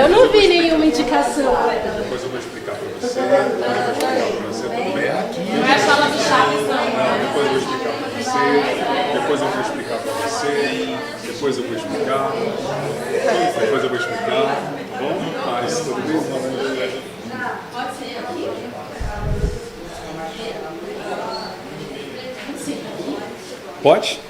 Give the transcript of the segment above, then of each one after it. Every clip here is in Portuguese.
Eu não vi nenhuma indicação. Depois eu vou explicar para você. Não é aqui. Não é a sala do Chaves, não. Depois eu vou explicar para você. Depois eu vou explicar para você. Depois eu vou explicar. Depois eu vou explicar. Tá bom? Mas tudo bem? Pode ser aqui? Pode?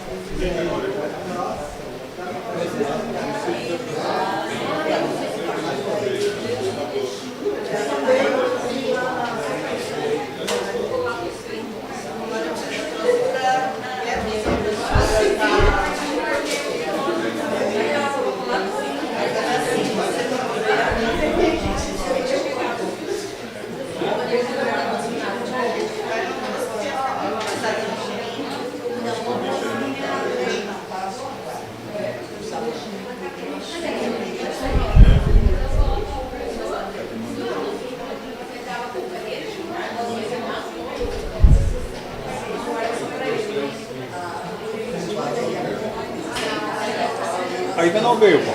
Ainda não veio, pô.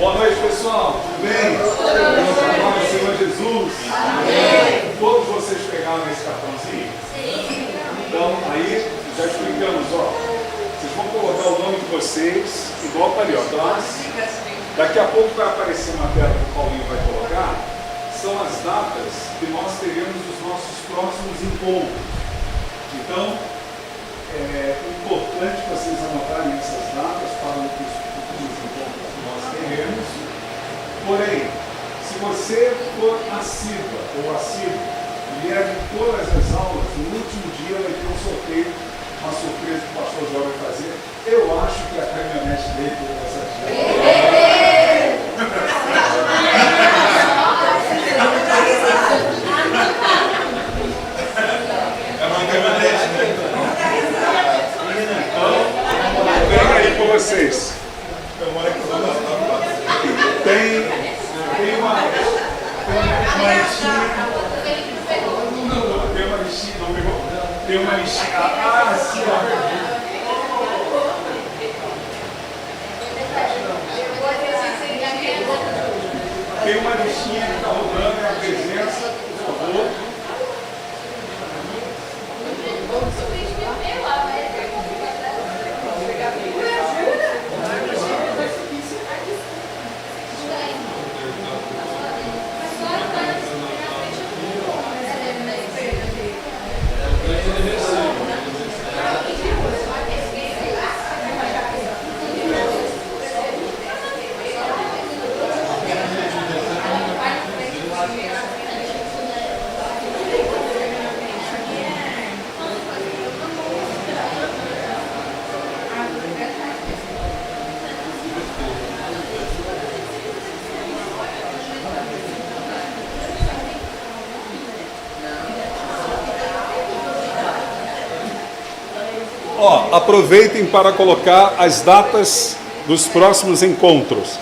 Boa noite, pessoal. Tudo bem? Glória ao Senhor Jesus. Amém. Todos vocês pegaram esse cartãozinho? Sim. Então, aí, já explicamos, ó. Vocês vão colocar o nome de vocês, igual está ali, ó. Tá? Daqui a pouco vai aparecer uma tela que o Paulinho vai colocar. São as datas que nós teremos os nossos próximos encontros. Então, é importante vocês anotarem essas datas para os futuros encontros que nós teremos. Porém, se você for assídua ou assíduo e vier de todas as aulas, no último dia vai ter um sorteio, uma surpresa que o pastor João vai fazer. Eu acho que a caminhonete dele foi essa é uma caminhonete, né? Então, vem aí com vocês. Tem uma listinha. Tem uma listinha, não pegou? Tem uma listinha. Ah, sim, tem uma listinha que está rodando, é a presença, por favor. Ó, aproveitem para colocar as datas dos próximos encontros.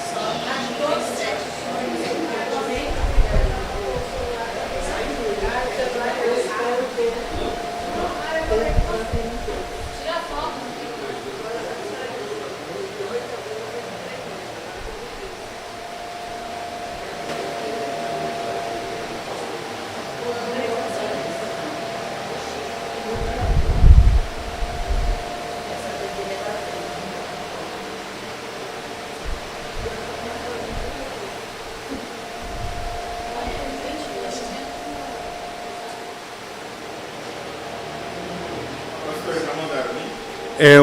É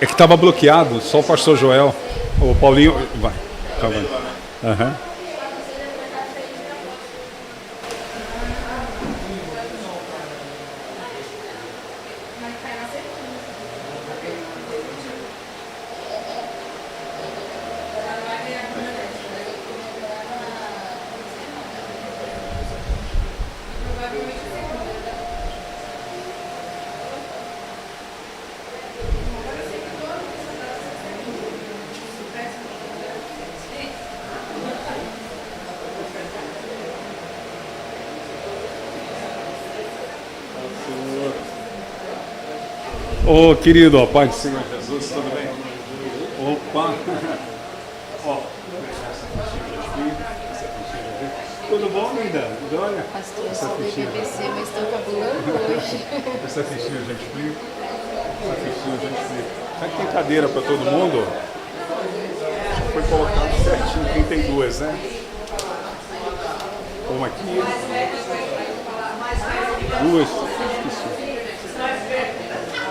que estava bloqueado, só o pastor Joel. O Paulinho. Vai, calma aí. Aham. Ô, querido, ó, Pai do Senhor Jesus, tudo bem? Opa! Ó, tudo bom, linda? Olha. Pastor, eu sou do IBBC, mas estou cabulando hoje. Essa fichinha eu já explico. Essa fichinha eu já explico. Será que tem cadeira para todo mundo? Foi colocado certinho, 32, né? Uma aqui. Duas. Esqueci.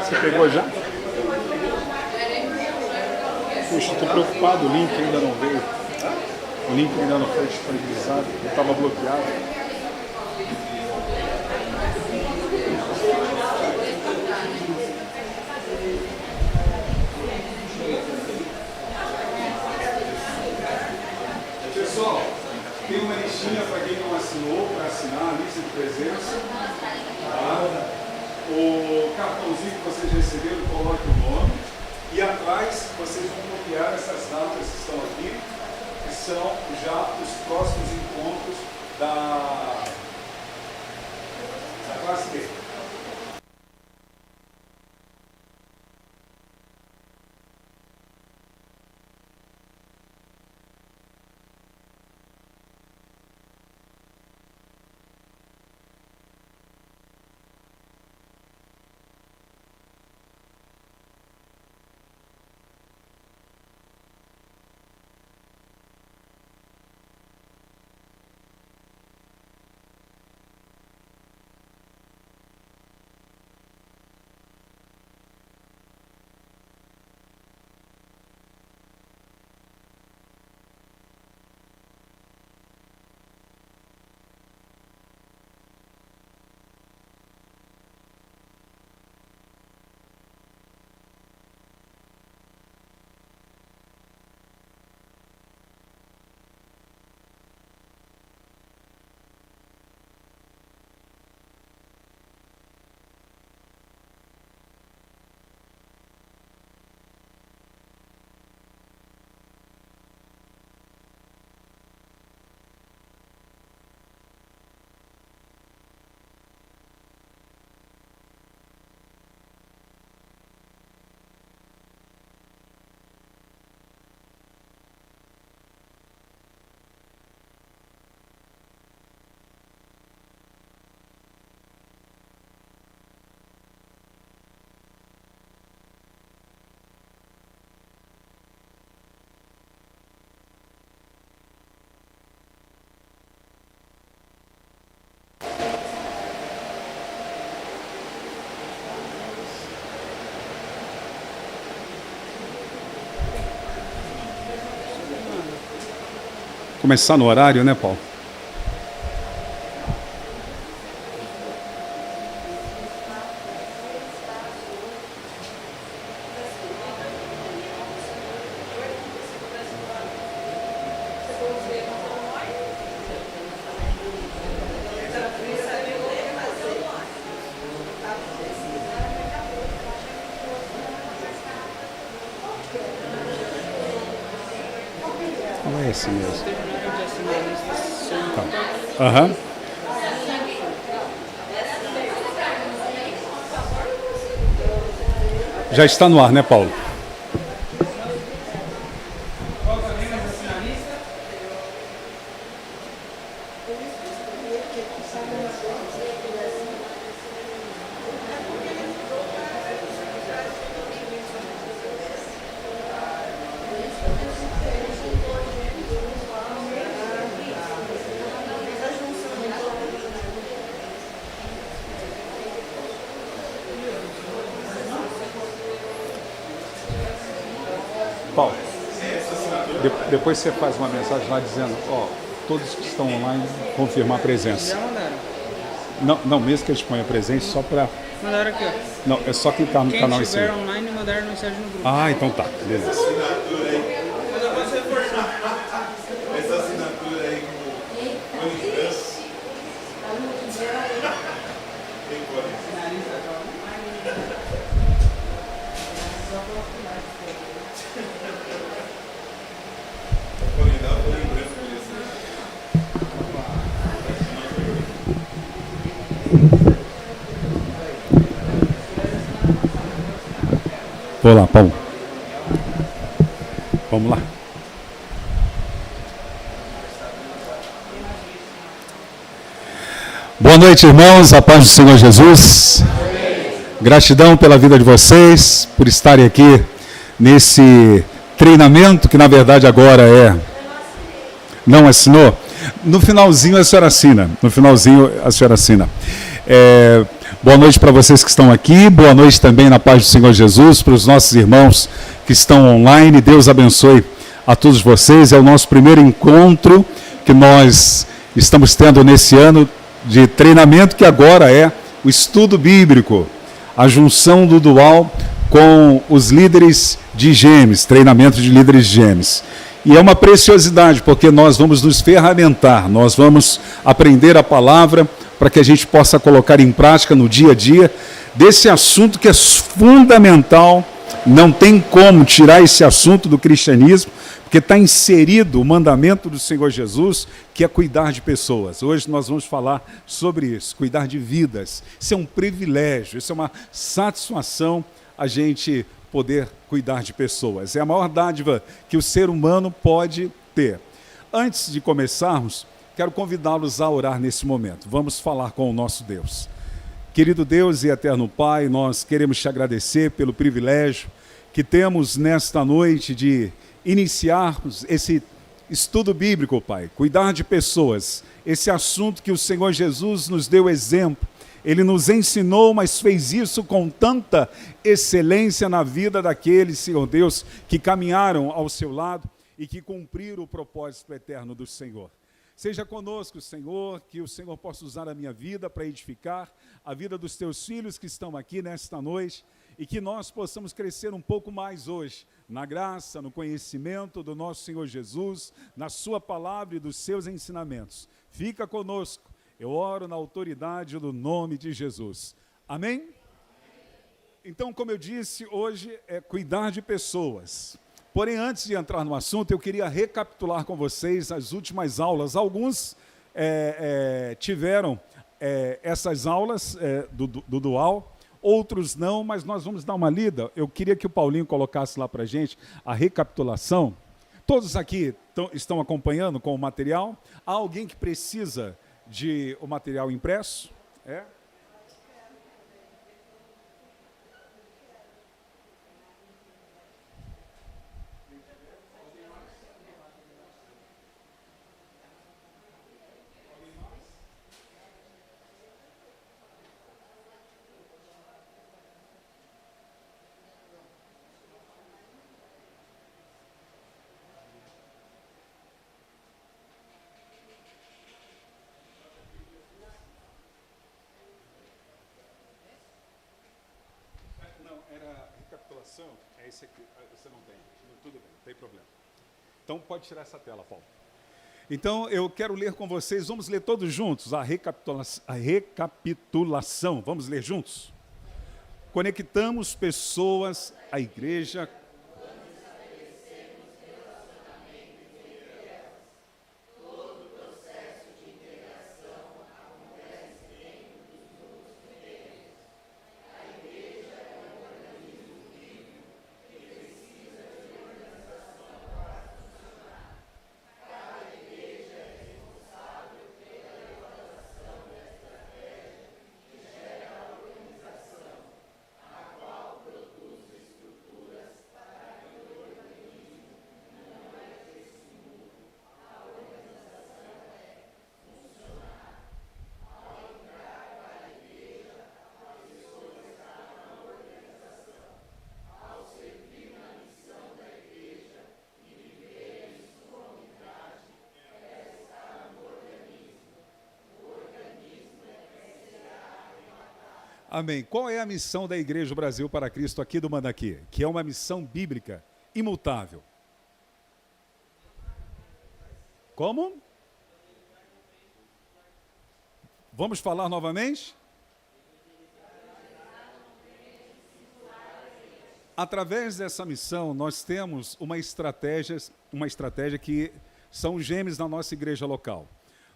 Você pegou já? Puxa, estou preocupado, o link ainda não veio. O link ainda não foi disponibilizado, ele estava bloqueado. Pessoal, tem uma listinha para quem não assinou, para assinar a lista de presença. Tá? O cartãozinho que vocês receberam, coloque o nome. E atrás vocês vão copiar essas datas que estão aqui, que são já os próximos encontros da classe B. Começar no horário, né, Paulo? Não é esse mesmo. Tá. Aham. Já está no ar, né, Paulo? Paulo, depois você faz uma mensagem lá dizendo, ó, todos que estão online, confirmar a presença. Já mandaram. Não, mesmo que eles ponham a presença, só para... Mandaram aqui, ó. Não, é só clicar no Quem canal em estiver cima. online, mandaram mensagem no grupo. Ah, então tá, beleza. Essa assinatura aí com OnlyFans. Quem pode? Pode dar uma lembrança pra eles. Vou lá, Paulo. Vamos lá. Boa noite, irmãos. A paz do Senhor Jesus. Gratidão pela vida de vocês, por estarem aqui nesse treinamento, que na verdade agora é... Não assinou? No finalzinho a senhora assina. Boa noite para vocês que estão aqui, boa noite também na paz do Senhor Jesus, para os nossos irmãos que estão online. Deus abençoe a todos vocês. É o nosso primeiro encontro que nós estamos tendo nesse ano de treinamento, que agora é o estudo bíblico, a junção do dual com os líderes de GEMES, treinamento de líderes de GEMES. E é uma preciosidade, porque nós vamos nos ferramentar, nós vamos aprender a palavra para que a gente possa colocar em prática no dia a dia desse assunto que é fundamental. Não tem como tirar esse assunto do cristianismo, porque está inserido o mandamento do Senhor Jesus, que é cuidar de pessoas. Hoje nós vamos falar sobre isso, cuidar de vidas. Isso é um privilégio, isso é uma satisfação, a gente poder cuidar de pessoas. É a maior dádiva que o ser humano pode ter. Antes de começarmos, quero convidá-los a orar nesse momento. Vamos falar com o nosso Deus. Querido Deus e eterno Pai, nós queremos te agradecer pelo privilégio que temos nesta noite de iniciarmos esse estudo bíblico, Pai. Cuidar de pessoas, esse assunto que o Senhor Jesus nos deu exemplo. Ele nos ensinou, mas fez isso com tanta excelência na vida daqueles, Senhor Deus, que caminharam ao seu lado e que cumpriram o propósito eterno do Senhor. Seja conosco, Senhor, que o Senhor possa usar a minha vida para edificar a vida dos teus filhos que estão aqui nesta noite e que nós possamos crescer um pouco mais hoje, na graça, no conhecimento do nosso Senhor Jesus, na sua palavra e dos seus ensinamentos. Fica conosco. Eu oro na autoridade do nome de Jesus. Amém? Então, como eu disse, hoje é cuidar de pessoas. Porém, antes de entrar no assunto, eu queria recapitular com vocês as últimas aulas. Alguns tiveram essas aulas do Dual, outros não, mas nós vamos dar uma lida. Eu queria que o Paulinho colocasse lá para a gente a recapitulação. Todos aqui estão acompanhando com o material? Há alguém que precisa de o material impresso? É esse aqui, você não tem, tudo bem, não tem problema. Então pode tirar essa tela, Paulo. Então eu quero ler com vocês, vamos ler todos juntos a recapitulação. Vamos ler juntos? Conectamos pessoas à igreja. Amém. Qual é a missão da Igreja Brasil para Cristo aqui do Mandaqui? Que é uma missão bíblica imutável. Como? Vamos falar novamente? Através dessa missão, nós temos uma estratégia que são os gêmeos da nossa igreja local.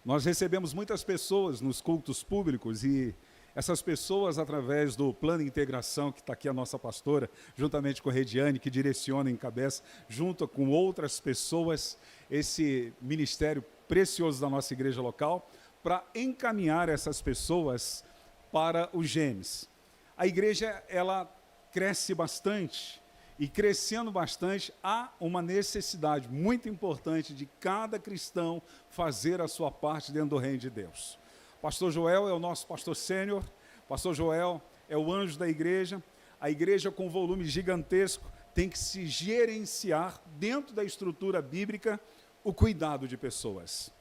Nós recebemos muitas pessoas nos cultos públicos e essas pessoas, através do plano de integração, que está aqui a nossa pastora, juntamente com a Rediane, que direciona e encabeça, junto com outras pessoas, esse ministério precioso da nossa igreja local, para encaminhar essas pessoas para os gêmeos. A igreja, ela cresce bastante, e crescendo bastante, há uma necessidade muito importante de cada cristão fazer a sua parte dentro do reino de Deus. Pastor Joel é o nosso pastor sênior, pastor Joel é o anjo da igreja. A igreja, com volume gigantesco, tem que se gerenciar dentro da estrutura bíblica o cuidado de pessoas.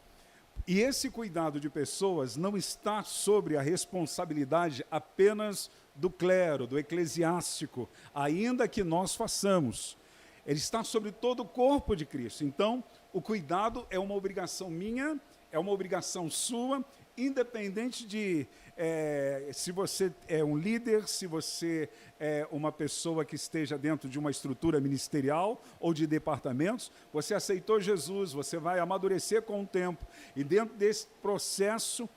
E esse cuidado de pessoas não está sobre a responsabilidade apenas do clero, do eclesiástico, ainda que nós façamos. Ele está sobre todo o corpo de Cristo. Então, o cuidado é uma obrigação minha, é uma obrigação sua, independente de se você é um líder, se você é uma pessoa que esteja dentro de uma estrutura ministerial ou de departamentos, você aceitou Jesus, você vai amadurecer com o tempo. E dentro desse processo,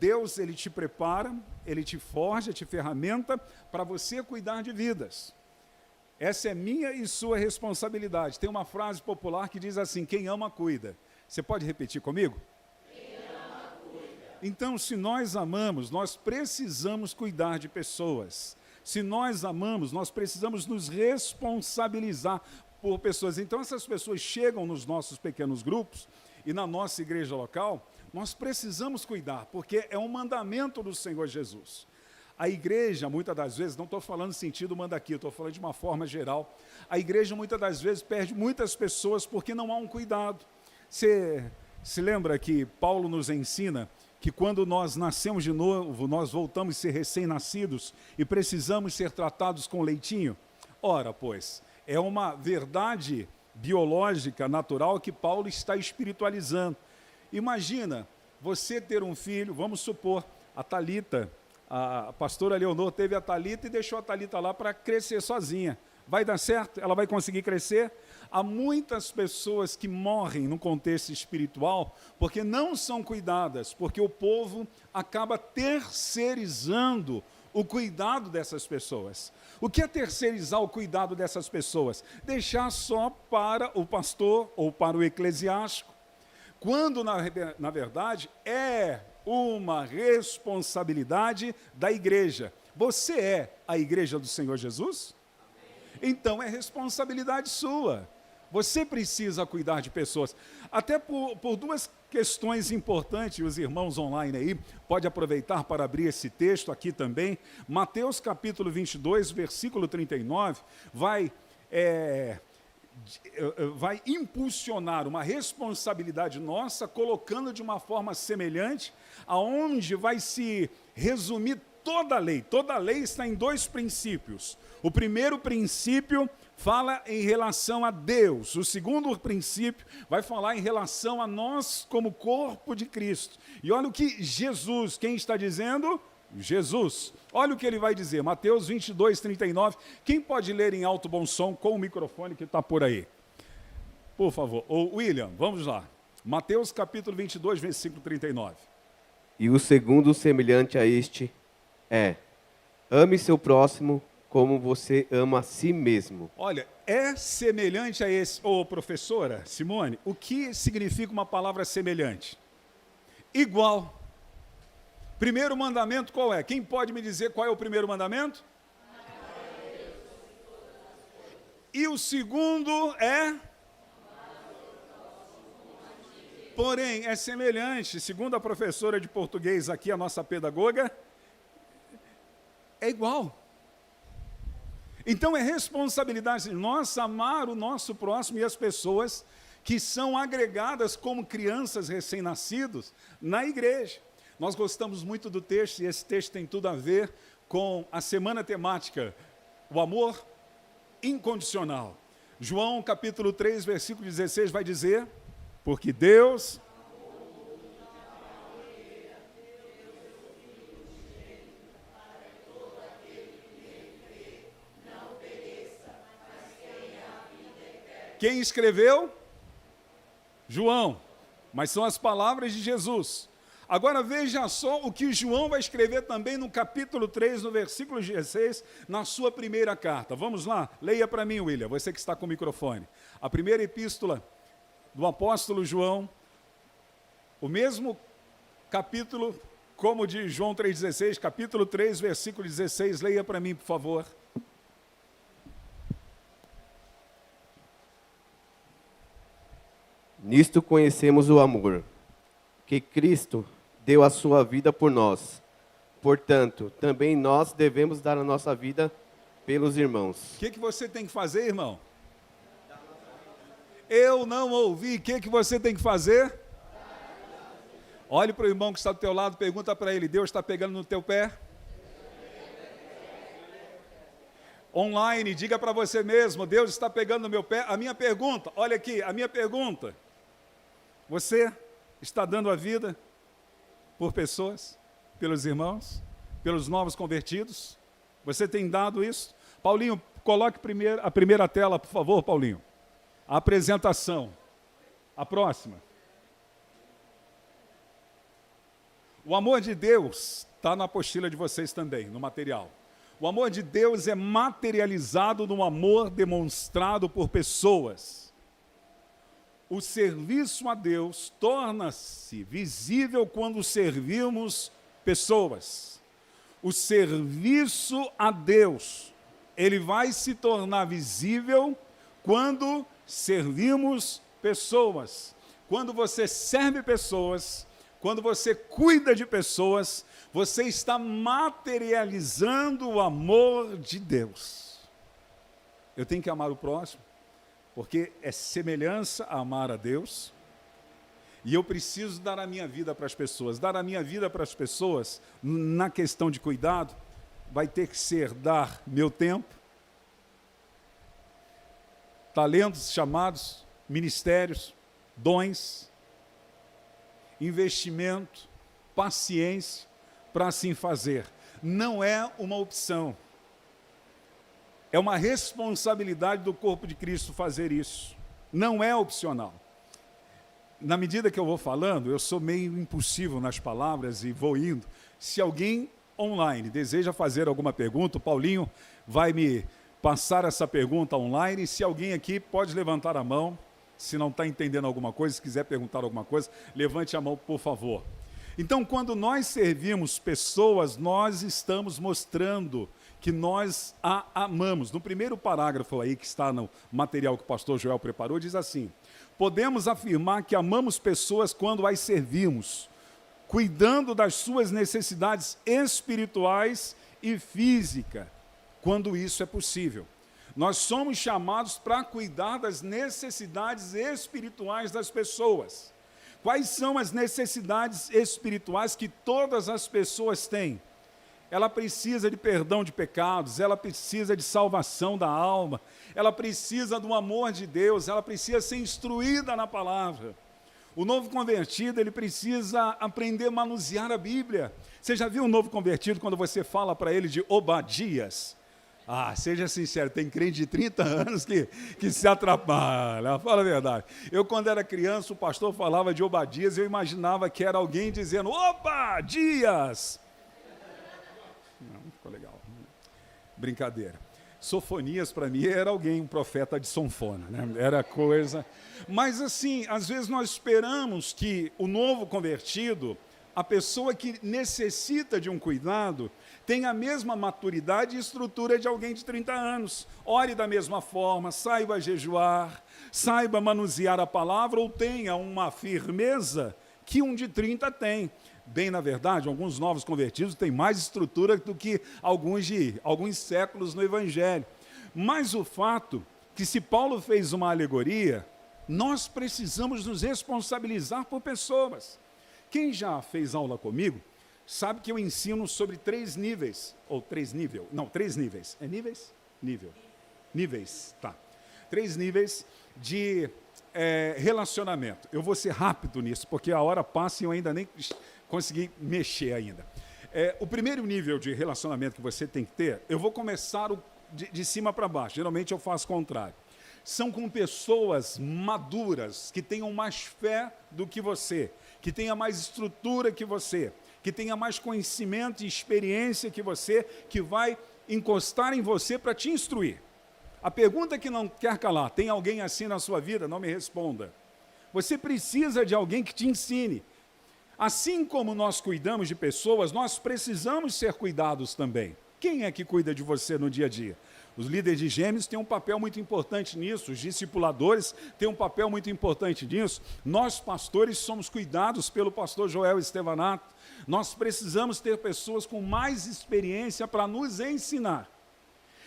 Deus, ele te prepara, ele te forja, te ferramenta para você cuidar de vidas. Essa é minha e sua responsabilidade. Tem uma frase popular que diz assim: quem ama, cuida. Você pode repetir comigo? Então, se nós amamos, nós precisamos cuidar de pessoas. Se nós amamos, nós precisamos nos responsabilizar por pessoas. Então, essas pessoas chegam nos nossos pequenos grupos e na nossa igreja local, nós precisamos cuidar, porque é um mandamento do Senhor Jesus. A igreja, muitas das vezes, não estou falando no sentido manda aqui, estou falando de uma forma geral, a igreja, muitas das vezes, perde muitas pessoas porque não há um cuidado. Você se lembra que Paulo nos ensina que quando nós nascemos de novo, nós voltamos a ser recém-nascidos e precisamos ser tratados com leitinho? Ora, pois, é uma verdade biológica, natural, que Paulo está espiritualizando. Imagina você ter um filho, vamos supor, a Thalita, a pastora Leonor teve a Thalita e deixou a Thalita lá para crescer sozinha. Vai dar certo? Ela vai conseguir crescer? Há muitas pessoas que morrem no contexto espiritual porque não são cuidadas, porque o povo acaba terceirizando o cuidado dessas pessoas. O que é terceirizar o cuidado dessas pessoas? Deixar só para o pastor ou para o eclesiástico, quando, na verdade, é uma responsabilidade da igreja. Você é a igreja do Senhor Jesus? Então é responsabilidade sua. Você precisa cuidar de pessoas. Até por duas questões importantes, os irmãos online aí, pode aproveitar para abrir esse texto aqui também. Mateus capítulo 22, versículo 39, vai impulsionar uma responsabilidade nossa, colocando de uma forma semelhante, aonde vai se resumir toda a lei. Toda a lei está em dois princípios. O primeiro princípio fala em relação a Deus. O segundo princípio vai falar em relação a nós como corpo de Cristo. E olha o que Jesus, quem está dizendo? Jesus. Olha o que ele vai dizer, Mateus 22, 39. Quem pode ler em alto bom som com o microfone que está por aí? Por favor. Ô, William, vamos lá. Mateus capítulo 22, versículo 39. E o segundo semelhante a este é: ame seu próximo como você ama a si mesmo. Olha, é semelhante a esse. Ô, professora Simone, o que significa uma palavra semelhante? Igual. Primeiro mandamento qual é? Quem pode me dizer qual é o primeiro mandamento? E o segundo é? Porém, é semelhante, segundo a professora de português aqui, a nossa pedagoga, é igual. Então é responsabilidade nossa amar o nosso próximo e as pessoas que são agregadas como crianças recém-nascidos na igreja. Nós gostamos muito do texto, e esse texto tem tudo a ver com a semana temática, o amor incondicional. João capítulo 3, versículo 16 vai dizer, porque Deus... Quem escreveu? João. Mas são as palavras de Jesus. Agora veja só o que João vai escrever também no capítulo 3, no versículo 16, na sua primeira carta. Vamos lá? Leia para mim, William, você que está com o microfone. A primeira epístola do apóstolo João, o mesmo capítulo como de João 3,16, capítulo 3, versículo 16. Leia para mim, por favor. Nisto conhecemos o amor, que Cristo deu a sua vida por nós. Portanto, também nós devemos dar a nossa vida pelos irmãos. O que você tem que fazer, irmão? Eu não ouvi. O que você tem que fazer? Olhe para o irmão que está do teu lado, pergunta para ele, Deus está pegando no teu pé? Online, diga para você mesmo, Deus está pegando no meu pé. A minha pergunta, olha aqui, a minha pergunta. Você está dando a vida por pessoas, pelos irmãos, pelos novos convertidos? Você tem dado isso? Paulinho, coloque a primeira tela, por favor, Paulinho. A apresentação. A próxima. O amor de Deus está na apostila de vocês também, no material. O amor de Deus é materializado no amor demonstrado por pessoas. O serviço a Deus torna-se visível quando servimos pessoas. O serviço a Deus, ele vai se tornar visível quando servimos pessoas. Quando você serve pessoas, quando você cuida de pessoas, você está materializando o amor de Deus. Eu tenho que amar o próximo, porque é semelhança a amar a Deus. E eu preciso dar a minha vida para as pessoas. Dar a minha vida para as pessoas, na questão de cuidado, vai ter que ser dar meu tempo, talentos chamados, ministérios, dons, investimento, paciência, para assim fazer. Não é uma opção. É uma responsabilidade do corpo de Cristo fazer isso. Não é opcional. Na medida que eu vou falando, eu sou meio impulsivo nas palavras e vou indo. Se alguém online deseja fazer alguma pergunta, o Paulinho vai me passar essa pergunta online. Se alguém aqui pode levantar a mão, se não está entendendo alguma coisa, se quiser perguntar alguma coisa, levante a mão, por favor. Então, quando nós servimos pessoas, nós estamos mostrando que nós a amamos. No primeiro parágrafo aí, que está no material que o pastor Joel preparou, diz assim: podemos afirmar que amamos pessoas quando as servimos, cuidando das suas necessidades espirituais e físicas, quando isso é possível. Nós somos chamados para cuidar das necessidades espirituais das pessoas. Quais são as necessidades espirituais que todas as pessoas têm? Ela precisa de perdão de pecados, ela precisa de salvação da alma, ela precisa do amor de Deus, ela precisa ser instruída na palavra. O novo convertido, ele precisa aprender a manusear a Bíblia. Você já viu um novo convertido quando você fala para ele de Obadias? Ah, seja sincero, tem crente de 30 anos que se atrapalha, fala a verdade. Eu, quando era criança, o pastor falava de Obadias, eu imaginava que era alguém dizendo, Obadias! Não, ficou legal. Brincadeira. Sofonias, para mim, era alguém, um profeta de sanfona, né? Era coisa... Mas, assim, às vezes nós esperamos que o novo convertido, a pessoa que necessita de um cuidado, tem a mesma maturidade e estrutura de alguém de 30 anos. Ore da mesma forma, saiba jejuar, saiba manusear a palavra ou tenha uma firmeza que um de 30 tem. Bem, na verdade, alguns novos convertidos têm mais estrutura do que alguns séculos no Evangelho. Mas o fato que, se Paulo fez uma alegoria, nós precisamos nos responsabilizar por pessoas. Quem já fez aula comigo sabe que eu ensino sobre 3 níveis, ou 3 níveis, não, 3 níveis. É níveis? Nível. Níveis, tá. 3 níveis de relacionamento. Eu vou ser rápido nisso, porque a hora passa e eu ainda nem consegui mexer ainda. O primeiro nível de relacionamento que você tem que ter, eu vou começar de cima para baixo. Geralmente eu faço o contrário. São com pessoas maduras, que tenham mais fé do que você, que tenha mais estrutura que você, que tenha mais conhecimento e experiência que você, que vai encostar em você para te instruir. A pergunta que não quer calar, tem alguém assim na sua vida? Não me responda. Você precisa de alguém que te ensine. Assim como nós cuidamos de pessoas, nós precisamos ser cuidados também. Quem é que cuida de você no dia a dia? Os líderes de gêmeos têm um papel muito importante nisso, os discipuladores têm um papel muito importante nisso. Nós, pastores, somos cuidados pelo pastor Joel Estevanato. Nós precisamos ter pessoas com mais experiência para nos ensinar.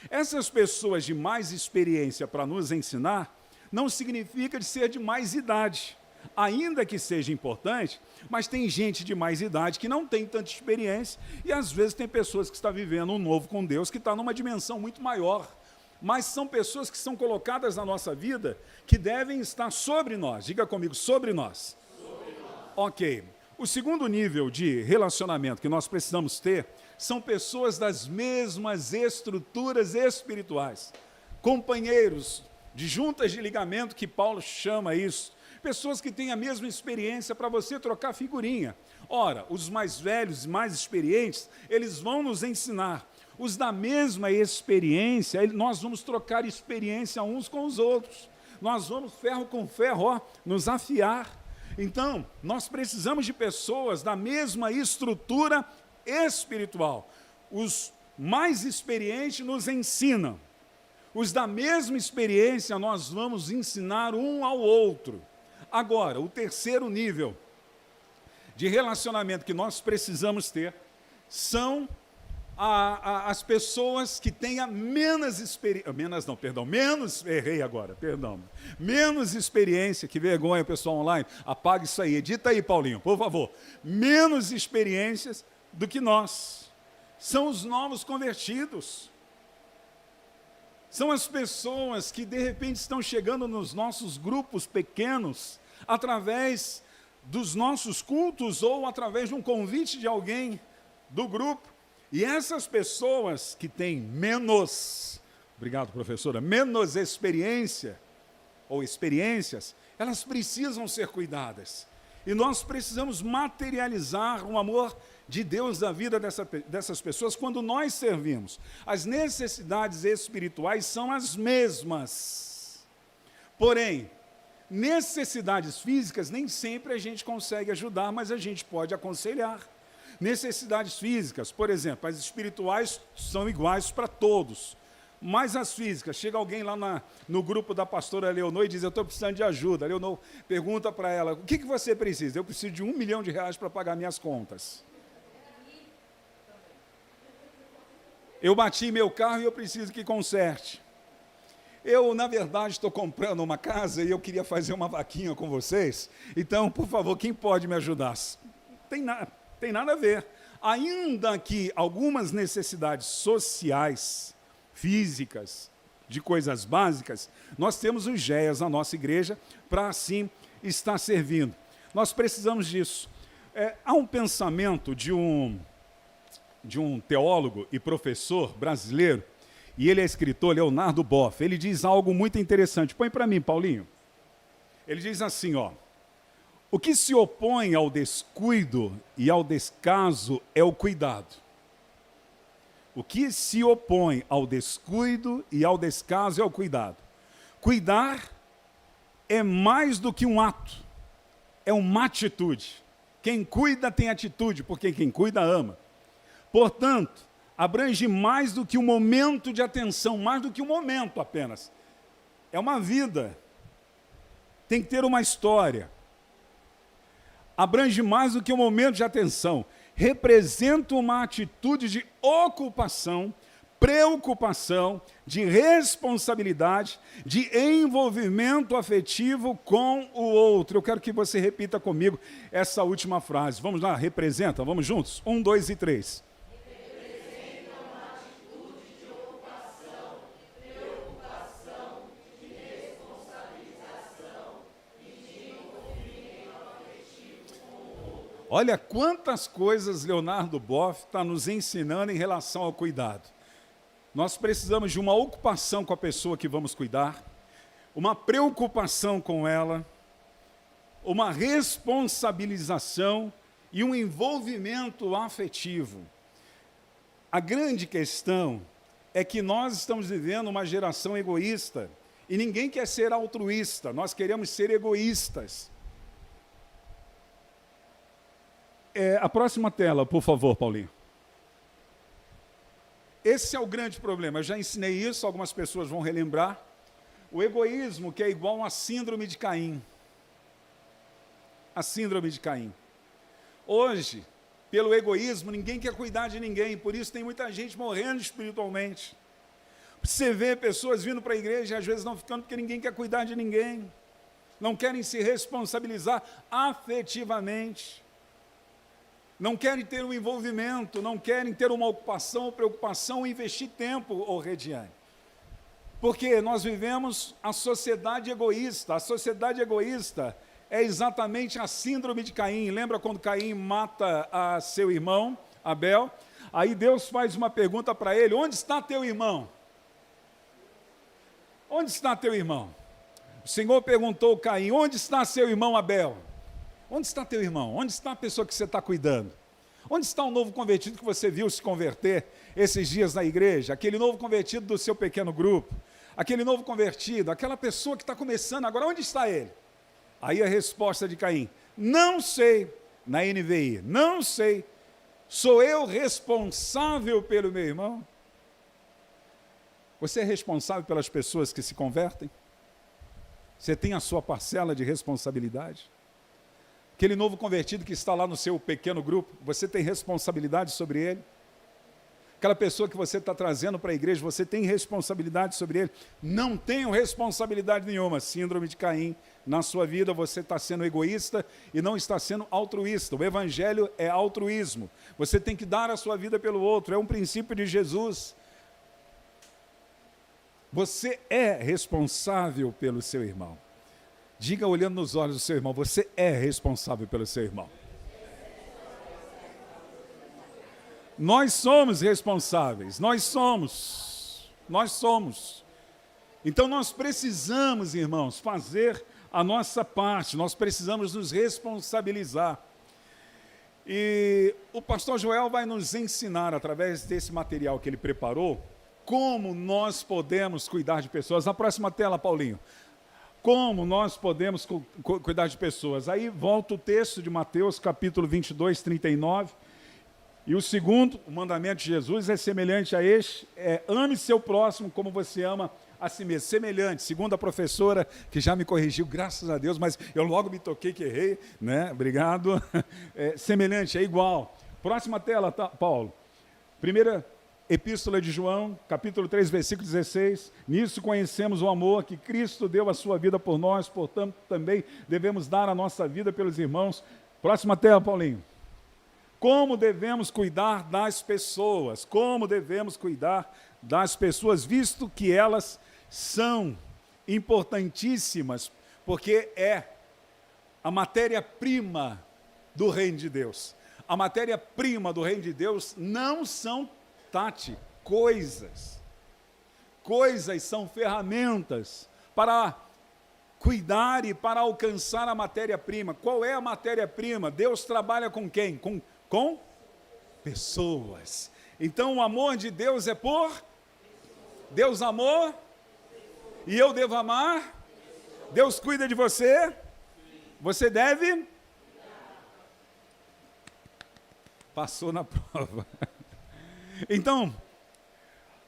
Essas pessoas de mais experiência para nos ensinar não significa de ser de mais idade. Ainda que seja importante, mas tem gente de mais idade que não tem tanta experiência e às vezes tem pessoas que estão vivendo um novo com Deus, que está numa dimensão muito maior. Mas são pessoas que são colocadas na nossa vida que devem estar sobre nós. Diga comigo, sobre nós. Ok. O segundo nível de relacionamento que nós precisamos ter são pessoas das mesmas estruturas espirituais. Companheiros de juntas de ligamento, que Paulo chama isso. Pessoas que têm a mesma experiência para você trocar figurinha. Ora, os mais velhos e mais experientes, eles vão nos ensinar. Os da mesma experiência, nós vamos trocar experiência uns com os outros. Nós vamos ferro com ferro, nos afiar. Então, nós precisamos de pessoas da mesma estrutura espiritual. Os mais experientes nos ensinam. Os da mesma experiência, nós vamos ensinar um ao outro. Agora, o terceiro nível de relacionamento que nós precisamos ter são as pessoas que tenham menos experiência, menos experiência, que vergonha, pessoal online, apaga isso aí, edita aí, Paulinho, por favor, menos experiências do que nós, são os novos convertidos, são as pessoas que de repente estão chegando nos nossos grupos pequenos, através dos nossos cultos ou através de um convite de alguém do grupo. E essas pessoas que têm menos, obrigado professora, menos experiência ou experiências, elas precisam ser cuidadas. E nós precisamos materializar o amor de Deus na vida dessas pessoas quando nós servimos. As necessidades espirituais são as mesmas. Porém, necessidades físicas, nem sempre a gente consegue ajudar, mas a gente pode aconselhar. Necessidades físicas, por exemplo, as espirituais são iguais para todos, mas as físicas, chega alguém lá no grupo da pastora Leonor e diz, eu estou precisando de ajuda. A Leonor pergunta para ela, o que você precisa? Eu preciso de R$1 milhão para pagar minhas contas. Eu bati meu carro e eu preciso que conserte. Eu, na verdade, estou comprando uma casa e eu queria fazer uma vaquinha com vocês. Então, por favor, quem pode me ajudar? Tem nada a ver. Ainda que algumas necessidades sociais, físicas, de coisas básicas, nós temos os GEAs na nossa igreja para, assim, estar servindo. Nós precisamos disso. Há um pensamento de um teólogo e professor brasileiro, e ele é escritor, Leonardo Boff. Ele diz algo muito interessante. Põe para mim, Paulinho. Ele diz assim, ó. O que se opõe ao descuido e ao descaso é o cuidado. O que se opõe ao descuido e ao descaso é o cuidado. Cuidar é mais do que um ato. É uma atitude. Quem cuida tem atitude, porque quem cuida ama. Portanto, abrange mais do que um momento de atenção, mais do que um momento apenas. É uma vida. Tem que ter uma história. Abrange mais do que um momento de atenção. Representa uma atitude de ocupação, preocupação, de responsabilidade, de envolvimento afetivo com o outro. Eu quero que você repita comigo essa última frase. Vamos lá, representa, vamos juntos? 1, 2 e 3. Olha quantas coisas Leonardo Boff está nos ensinando em relação ao cuidado. Nós precisamos de uma ocupação com a pessoa que vamos cuidar, uma preocupação com ela, uma responsabilização e um envolvimento afetivo. A grande questão é que nós estamos vivendo uma geração egoísta e ninguém quer ser altruísta, nós queremos ser egoístas. A próxima tela, por favor, Paulinho. Esse é o grande problema. Eu já ensinei isso, algumas pessoas vão relembrar. O egoísmo que é igual à síndrome de Caim. A síndrome de Caim. Hoje, pelo egoísmo, ninguém quer cuidar de ninguém, por isso tem muita gente morrendo espiritualmente. Você vê pessoas vindo para a igreja e às vezes não ficando porque ninguém quer cuidar de ninguém. Não querem se responsabilizar afetivamente. Não querem ter um envolvimento, não querem ter uma ocupação, preocupação, investir tempo, Rediane. Porque nós vivemos a sociedade egoísta. A sociedade egoísta é exatamente a síndrome de Caim. Lembra quando Caim mata a seu irmão, Abel? Aí Deus faz uma pergunta para ele: onde está teu irmão? Onde está teu irmão? O Senhor perguntou a Caim: onde está seu irmão Abel? Onde está teu irmão? Onde está a pessoa que você está cuidando? Onde está o novo convertido que você viu se converter esses dias na igreja? Aquele novo convertido do seu pequeno grupo? Aquele novo convertido, aquela pessoa que está começando agora, onde está ele? Aí a resposta de Caim: não sei, na NVI, não sei. Sou eu responsável pelo meu irmão? Você é responsável pelas pessoas que se convertem? Você tem a sua parcela de responsabilidade? Aquele novo convertido que está lá no seu pequeno grupo, você tem responsabilidade sobre ele? Aquela pessoa que você está trazendo para a igreja, você tem responsabilidade sobre ele? Não tenho responsabilidade nenhuma. Síndrome de Caim. Na sua vida você está sendo egoísta e não está sendo altruísta. O evangelho é altruísmo. Você tem que dar a sua vida pelo outro. É um princípio de Jesus. Você é responsável pelo seu irmão. Diga olhando nos olhos do seu irmão: você é responsável pelo seu irmão. Nós somos responsáveis, nós somos. Então nós precisamos, irmãos, fazer a nossa parte, nós precisamos nos responsabilizar. E o pastor Joel vai nos ensinar, através desse material que ele preparou, como nós podemos cuidar de pessoas. Na próxima tela, Paulinho. Como nós podemos cuidar de pessoas. Aí volta o texto de Mateus, capítulo 22, 39. E o segundo, o mandamento de Jesus é semelhante a este, ame seu próximo como você ama a si mesmo. Semelhante, segundo a professora, que já me corrigiu, graças a Deus, mas eu logo me toquei que errei, né? Obrigado. Semelhante, é igual. Próxima tela, tá, Paulo. Primeira Epístola de João, capítulo 3, versículo 16. Nisso conhecemos o amor que Cristo deu a sua vida por nós, portanto também devemos dar a nossa vida pelos irmãos. Próxima tela, Paulinho. Como devemos cuidar das pessoas? Como devemos cuidar das pessoas, visto que elas são importantíssimas, porque é a matéria-prima do reino de Deus. A matéria-prima do reino de Deus não são coisas. Coisas são ferramentas para cuidar e para alcançar a matéria-prima. Qual é a matéria-prima? Deus trabalha com quem? Com pessoas. Então o amor de Deus é por? Deus amou? E eu devo amar? Deus cuida de você? Você deve? Passou na prova. Então,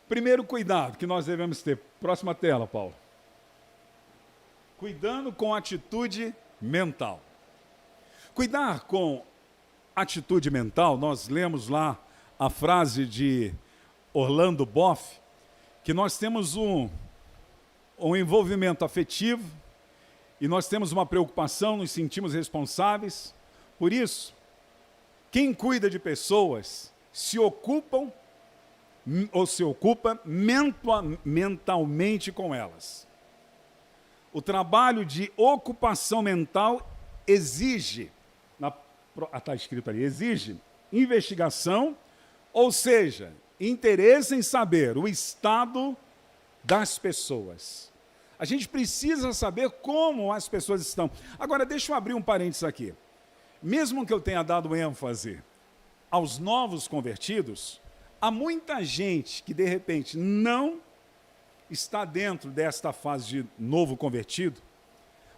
primeiro cuidado que nós devemos ter. Próxima tela, Paulo. Cuidando com atitude mental. Cuidar com atitude mental, nós lemos lá a frase de Orlando Boff, que nós temos um envolvimento afetivo e nós temos uma preocupação, nos sentimos responsáveis. Por isso, quem cuida de pessoas se ocupa mentalmente com elas. O trabalho de ocupação mental exige, está escrito ali, exige investigação, ou seja, interesse em saber o estado das pessoas. A gente precisa saber como as pessoas estão. Agora, deixa eu abrir um parênteses aqui. Mesmo que eu tenha dado ênfase aos novos convertidos, há muita gente que, de repente, não está dentro desta fase de novo convertido,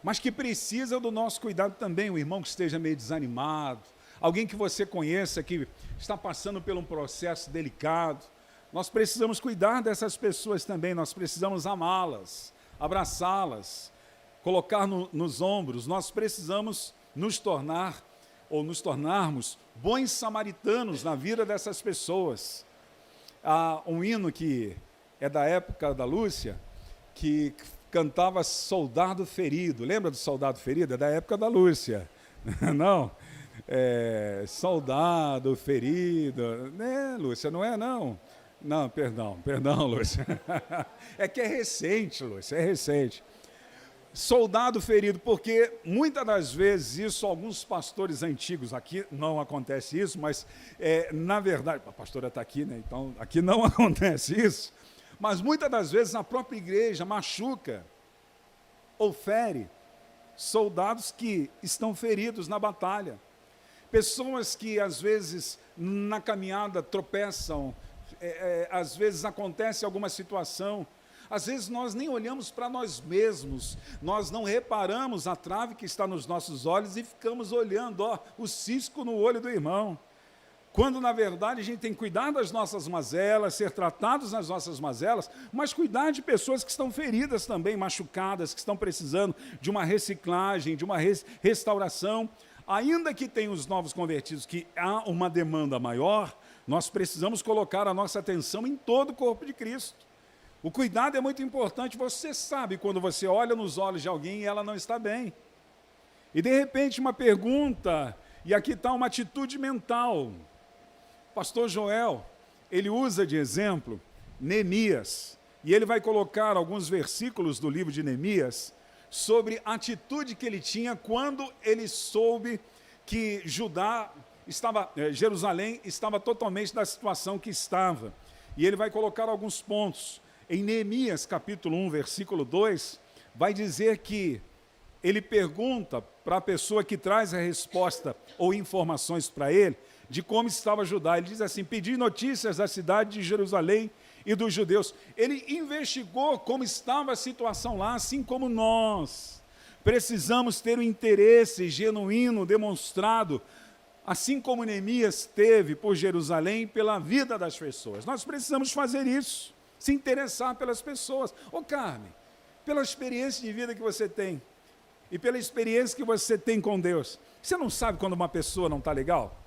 mas que precisa do nosso cuidado também. Um irmão que esteja meio desanimado, alguém que você conheça que está passando por um processo delicado. Nós precisamos cuidar dessas pessoas também, nós precisamos amá-las, abraçá-las, colocar nos ombros. Nós precisamos nos tornarmos bons samaritanos na vida dessas pessoas. Há um hino que é da época da Lúcia, que cantava Soldado Ferido. Lembra do Soldado Ferido? É da época da Lúcia. Não? Soldado Ferido. Né, Lúcia? Não é, não? Não, perdão, Lúcia. É que é recente, Lúcia, é recente. Soldado ferido, porque muitas das vezes isso, alguns pastores antigos, aqui não acontece isso, mas na verdade, a pastora está aqui, né? Então aqui não acontece isso, mas muitas das vezes a própria igreja machuca ou fere soldados que estão feridos na batalha. Pessoas que às vezes na caminhada tropeçam, às vezes acontece alguma situação, às vezes nós nem olhamos para nós mesmos, nós não reparamos a trave que está nos nossos olhos e ficamos olhando, o cisco no olho do irmão. Quando, na verdade, a gente tem que cuidar das nossas mazelas, ser tratados nas nossas mazelas, mas cuidar de pessoas que estão feridas também, machucadas, que estão precisando de uma reciclagem, de uma restauração. Ainda que tenha os novos convertidos, que há uma demanda maior, nós precisamos colocar a nossa atenção em todo o corpo de Cristo. O cuidado é muito importante. Você sabe quando você olha nos olhos de alguém e ela não está bem. E de repente uma pergunta, e aqui está uma atitude mental. Pastor Joel, ele usa de exemplo Neemias, e ele vai colocar alguns versículos do livro de Neemias sobre a atitude que ele tinha quando ele soube que Jerusalém estava totalmente na situação que estava. E ele vai colocar alguns pontos. Em Neemias, capítulo 1, versículo 2, vai dizer que ele pergunta para a pessoa que traz a resposta ou informações para ele, de como estava Judá. Ele diz assim: pedi notícias da cidade de Jerusalém e dos judeus. Ele investigou como estava a situação lá, assim como nós. Precisamos ter um interesse genuíno, demonstrado, assim como Neemias teve por Jerusalém, pela vida das pessoas. Nós precisamos fazer isso. Se interessar pelas pessoas. Ô Carmen, pela experiência de vida que você tem e pela experiência que você tem com Deus, você não sabe quando uma pessoa não está legal?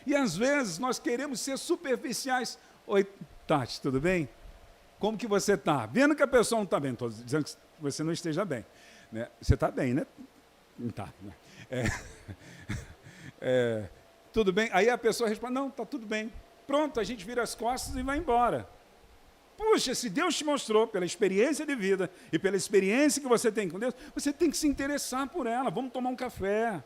E às vezes nós queremos ser superficiais. Oi, Tati, tudo bem? Como que você está? Vendo que a pessoa não está bem, estou dizendo que você não esteja bem. Né? Você está bem, né? Não está. Tudo bem? Aí a pessoa responde: não, está tudo bem. Pronto, a gente vira as costas e vai embora. Puxa, se Deus te mostrou pela experiência de vida e pela experiência que você tem com Deus, você tem que se interessar por ela. Vamos tomar um café,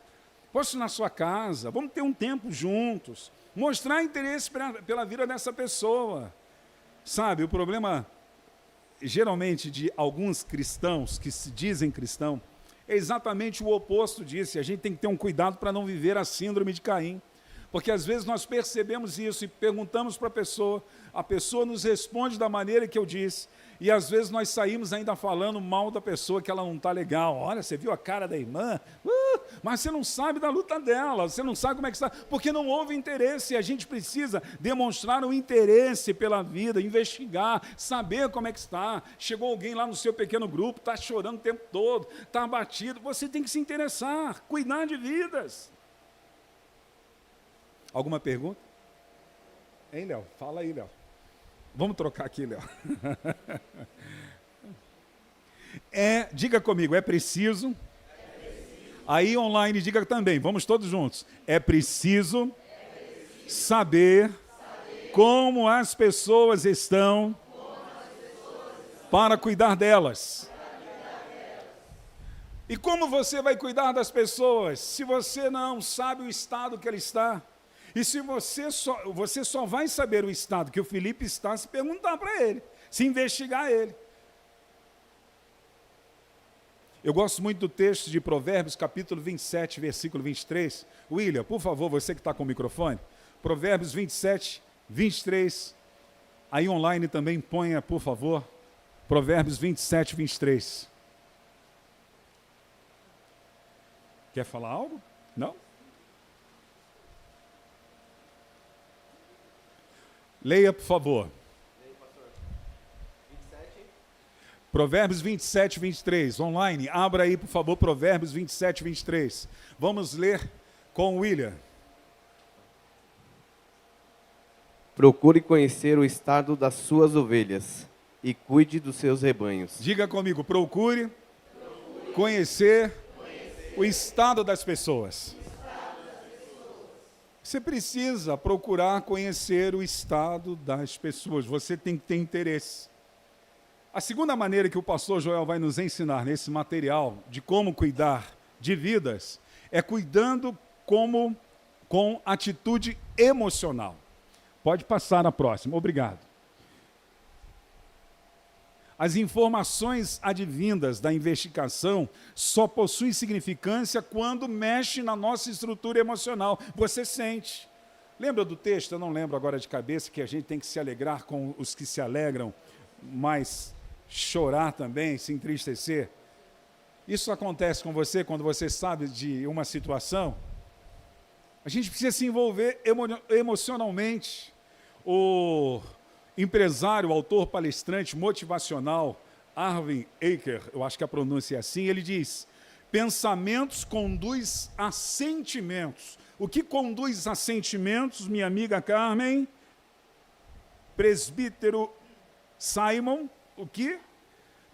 posso ir na sua casa, vamos ter um tempo juntos, mostrar interesse pela vida dessa pessoa. Sabe, o problema, geralmente, de alguns cristãos que se dizem cristão, é exatamente o oposto disso. A gente tem que ter um cuidado para não viver a síndrome de Caim. Porque às vezes nós percebemos isso e perguntamos para a pessoa nos responde da maneira que eu disse, e às vezes nós saímos ainda falando mal da pessoa, que ela não está legal. Olha, você viu a cara da irmã? Mas você não sabe da luta dela, você não sabe como é que está, porque não houve interesse. A gente precisa demonstrar um interesse pela vida, investigar, saber como é que está. Chegou alguém lá no seu pequeno grupo, está chorando o tempo todo, está abatido, você tem que se interessar, cuidar de vidas. Alguma pergunta? Hein, Léo? Fala aí, Léo. Vamos trocar aqui, Léo. Diga comigo, é preciso. Aí online, diga também, vamos todos juntos. É preciso saber como as pessoas estão para cuidar delas. E como você vai cuidar das pessoas se você não sabe o estado que ela está? E se você só vai saber o estado que o Felipe está se perguntar para ele, se investigar ele. Eu gosto muito do texto de Provérbios, capítulo 27, versículo 23. William, por favor, você que está com o microfone. Provérbios 27, 23. Aí online também ponha, por favor. Provérbios 27, 23. Quer falar algo? Não? Leia, por favor. Provérbios 27, 23. Online, abra aí, por favor, Provérbios 27, 23. Vamos ler com o William. Procure conhecer o estado das suas ovelhas e cuide dos seus rebanhos. Diga comigo, procure conhecer o estado das pessoas. Você precisa procurar conhecer o estado das pessoas. Você tem que ter interesse. A segunda maneira que o pastor Joel vai nos ensinar nesse material de como cuidar de vidas é cuidando com atitude emocional. Pode passar a próxima. Obrigado. As informações advindas da investigação só possuem significância quando mexe na nossa estrutura emocional. Você sente. Lembra do texto? Eu não lembro agora de cabeça, que a gente tem que se alegrar com os que se alegram, mas chorar também, se entristecer. Isso acontece com você quando você sabe de uma situação? A gente precisa se envolver emocionalmente. O empresário, autor, palestrante motivacional, Arvin Aker, eu acho que a pronúncia é assim, ele diz: pensamentos conduz a sentimentos. O que conduz a sentimentos, minha amiga Carmen? Presbítero Simon, o que?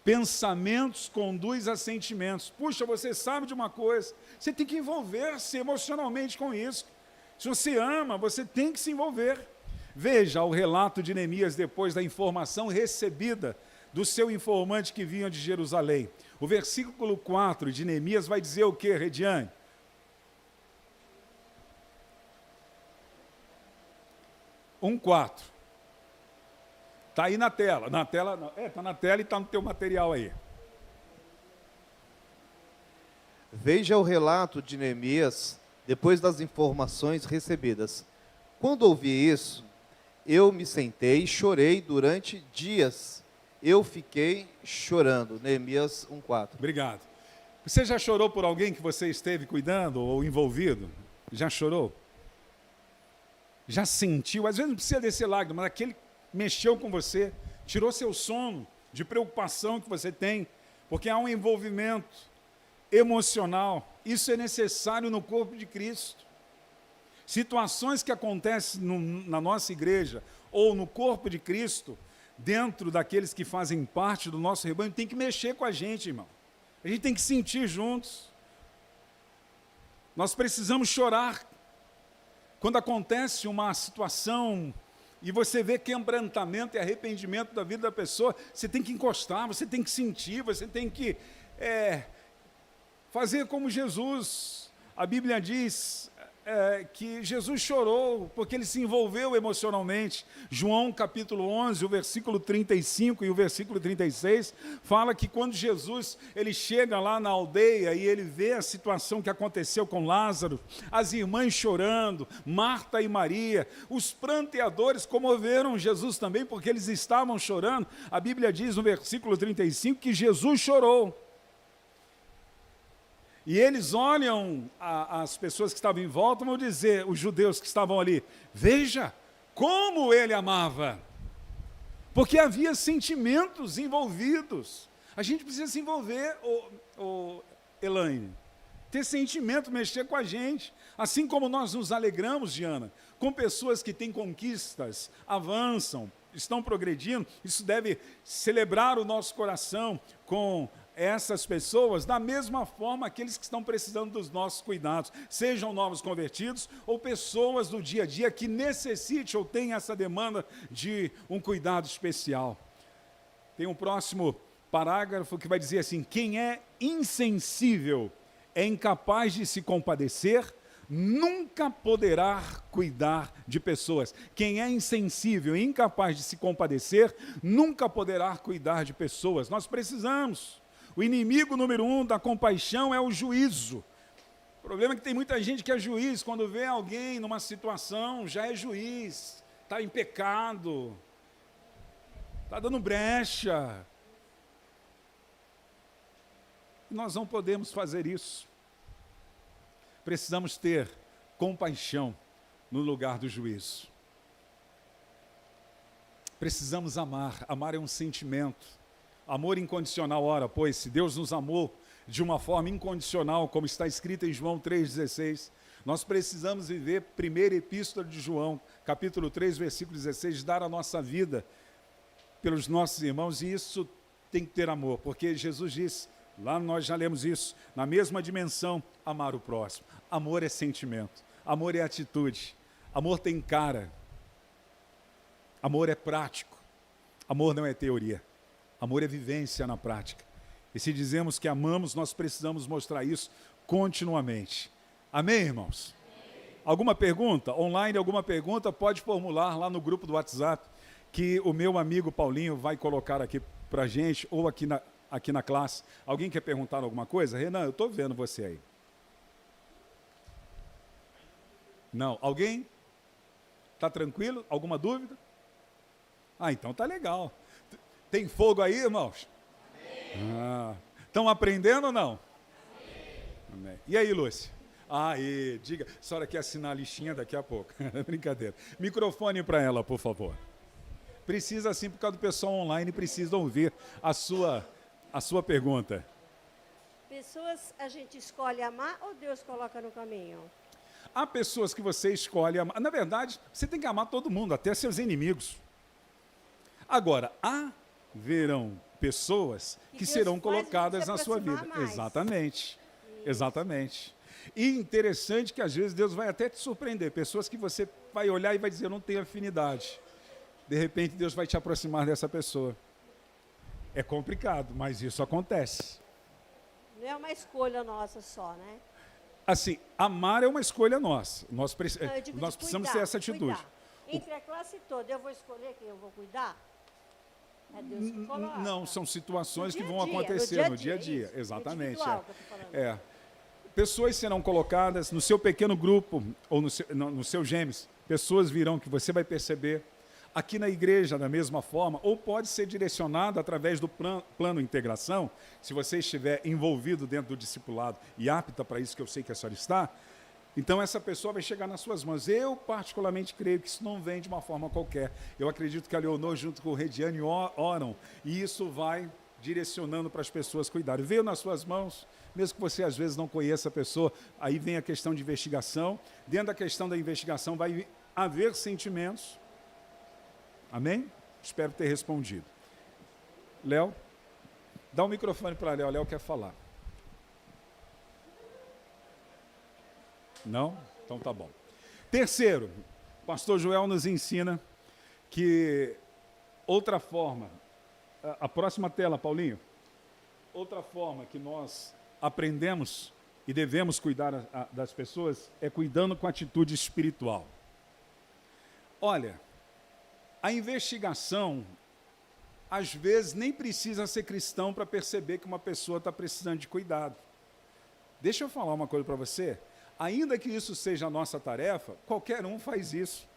Pensamentos conduz a sentimentos. Puxa, você sabe de uma coisa, você tem que envolver-se emocionalmente com isso. Se você ama, você tem que se envolver. Veja o relato de Neemias depois da informação recebida do seu informante que vinha de Jerusalém. O versículo 4 de Neemias vai dizer o quê, Rediane? Um 4. Está aí na tela. Na tela, está na tela e está no teu material aí. Veja o relato de Neemias depois das informações recebidas. Quando ouvi isso, eu me sentei e chorei durante dias. Eu fiquei chorando. Neemias 1:4. Obrigado. Você já chorou por alguém que você esteve cuidando ou envolvido? Já chorou? Já sentiu? Às vezes não precisa descer lágrimas, mas aquele mexeu com você, tirou seu sono de preocupação que você tem, porque há um envolvimento emocional. Isso é necessário no corpo de Cristo. Situações que acontecem na nossa igreja ou no corpo de Cristo, dentro daqueles que fazem parte do nosso rebanho, tem que mexer com a gente, irmão. A gente tem que sentir juntos. Nós precisamos chorar. Quando acontece uma situação e você vê quebrantamento e arrependimento da vida da pessoa, você tem que encostar, você tem que sentir, você tem que fazer como Jesus. A Bíblia diz que Jesus chorou porque ele se envolveu emocionalmente. João capítulo 11, o versículo 35 e o versículo 36, fala que quando Jesus ele chega lá na aldeia e ele vê a situação que aconteceu com Lázaro, as irmãs chorando, Marta e Maria, os pranteadores comoveram Jesus também porque eles estavam chorando. A Bíblia diz no versículo 35 que Jesus chorou. E eles olham as pessoas que estavam em volta, vão dizer, os judeus que estavam ali, veja como ele amava. Porque havia sentimentos envolvidos. A gente precisa se envolver, Elaine, ter sentimento, mexer com a gente. Assim como nós nos alegramos, Diana, com pessoas que têm conquistas, avançam, estão progredindo, isso deve celebrar o nosso coração com essas pessoas, da mesma forma aqueles que estão precisando dos nossos cuidados, sejam novos convertidos ou pessoas do dia a dia que necessitem ou tenham essa demanda de um cuidado especial. Tem um próximo parágrafo que vai dizer assim: quem é insensível, é incapaz de se compadecer, nunca poderá cuidar de pessoas. Quem é insensível e incapaz de se compadecer, nunca poderá cuidar de pessoas. Nós precisamos. O inimigo número 1 da compaixão é o juízo. O problema é que tem muita gente que é juiz, quando vê alguém numa situação, já é juiz, está em pecado, está dando brecha. Nós não podemos fazer isso. Precisamos ter compaixão no lugar do juízo. Precisamos amar. Amar é um sentimento. Amor incondicional. Ora, pois, se Deus nos amou de uma forma incondicional, como está escrito em João 3,16, nós precisamos viver, primeira epístola de João, capítulo 3, versículo 16, dar a nossa vida pelos nossos irmãos, e isso tem que ter amor, porque Jesus disse, lá nós já lemos isso, na mesma dimensão, amar o próximo. Amor é sentimento, amor é atitude, amor tem cara, amor é prático, amor não é teoria, amor é vivência na prática. E se dizemos que amamos, nós precisamos mostrar isso continuamente. Amém, irmãos? Amém. Alguma pergunta? Online, alguma pergunta? Pode formular lá no grupo do WhatsApp, que o meu amigo Paulinho vai colocar aqui pra gente, ou aqui na classe. Alguém quer perguntar alguma coisa? Renan, eu estou vendo você aí. Não. Alguém? Está tranquilo? Alguma dúvida? Ah, então tá legal. Tem fogo aí, irmãos? Estão aprendendo ou não? Amém. E aí, Lúcia? Aí, diga. A senhora quer assinar a listinha daqui a pouco. Brincadeira. Microfone para ela, por favor. Precisa sim, por causa do pessoal online, precisa ouvir a sua pergunta. Pessoas a gente escolhe amar ou Deus coloca no caminho? Há pessoas que você escolhe amar. Na verdade, você tem que amar todo mundo, até seus inimigos. Agora, haverão pessoas que serão colocadas na sua vida. Mais. Exatamente. Isso. Exatamente. E interessante que às vezes Deus vai até te surpreender. Pessoas que você vai olhar e vai dizer, eu não tenho afinidade. De repente Deus vai te aproximar dessa pessoa. É complicado, mas isso acontece. Não é uma escolha nossa só, né? Assim, amar é uma escolha nossa. Nós Não, precisamos cuidar, ter essa atitude. Cuidar. Entre a classe toda, eu vou escolher quem eu vou cuidar? É Deus que coloca. Não, são situações que vão dia, acontecer no dia a dia. isso. Exatamente. Individual que eu tô falando. É. Pessoas serão colocadas no seu pequeno grupo, ou no seu gêmeos. Pessoas virão que você vai perceber. Aqui na igreja, da mesma forma, ou pode ser direcionado através do plano integração, se você estiver envolvido dentro do discipulado e apta para isso, que eu sei que a senhora está, então essa pessoa vai chegar nas suas mãos. Eu, particularmente, creio que isso não vem de uma forma qualquer. Eu acredito que a Leonor, junto com o Rediane, oram, e isso vai direcionando para as pessoas cuidarem. Veio nas suas mãos, mesmo que você às vezes não conheça a pessoa, aí vem a questão de investigação. Dentro da questão da investigação vai haver sentimentos. Amém? Espero ter respondido. Léo, dá o microfone para Léo. Léo quer falar. Não? Então tá bom. Terceiro, o pastor Joel nos ensina que outra forma, a próxima tela, Paulinho, outra forma que nós aprendemos e devemos cuidar das pessoas é cuidando com atitude espiritual. Olha, a investigação, às vezes, nem precisa ser cristão para perceber que uma pessoa está precisando de cuidado. Deixa eu falar uma coisa para você. Ainda que isso seja a nossa tarefa, qualquer um faz isso.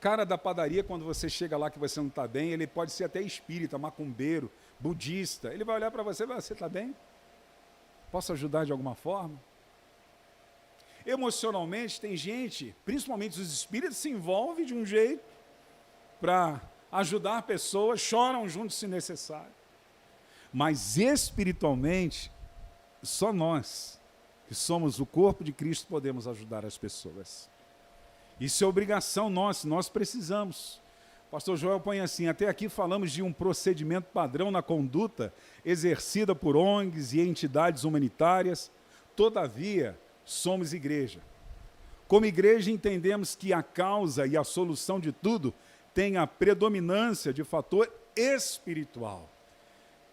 Cara da padaria, quando você chega lá que você não está bem, ele pode ser até espírita, macumbeiro, budista. Ele vai olhar para você e vai, você está bem? Posso ajudar de alguma forma? Emocionalmente, tem gente, principalmente os espíritos, se envolvem de um jeito para ajudar pessoas, choram juntos se necessário. Mas espiritualmente, só nós, que somos o corpo de Cristo, podemos ajudar as pessoas. Isso é obrigação nossa, nós precisamos. Pastor Joel põe assim: até aqui falamos de um procedimento padrão na conduta exercida por ONGs e entidades humanitárias. Todavia, somos igreja. Como igreja, entendemos que a causa e a solução de tudo tem a predominância de fator espiritual.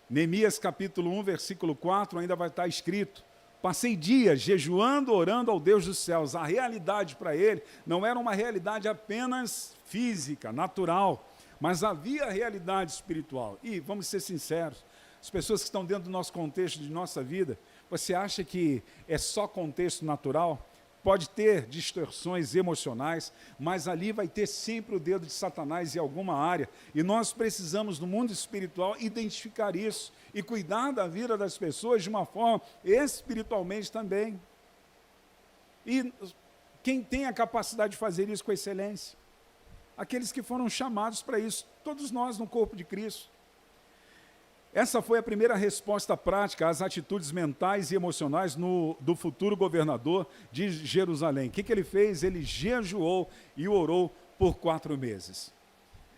Neemias capítulo 1, versículo 4, ainda vai estar escrito: passei dias jejuando, orando ao Deus dos céus. A realidade para ele não era uma realidade apenas física, natural, mas havia realidade espiritual. E, vamos ser sinceros, as pessoas que estão dentro do nosso contexto, de nossa vida, você acha que é só contexto natural? Pode ter distorções emocionais, mas ali vai ter sempre o dedo de Satanás em alguma área. E nós precisamos, no mundo espiritual, identificar isso e cuidar da vida das pessoas de uma forma espiritualmente também. E quem tem a capacidade de fazer isso com excelência? Aqueles que foram chamados para isso, todos nós no corpo de Cristo. Essa foi a primeira resposta prática às atitudes mentais e emocionais do futuro governador de Jerusalém. O que ele fez? Ele jejuou e orou por 4 meses.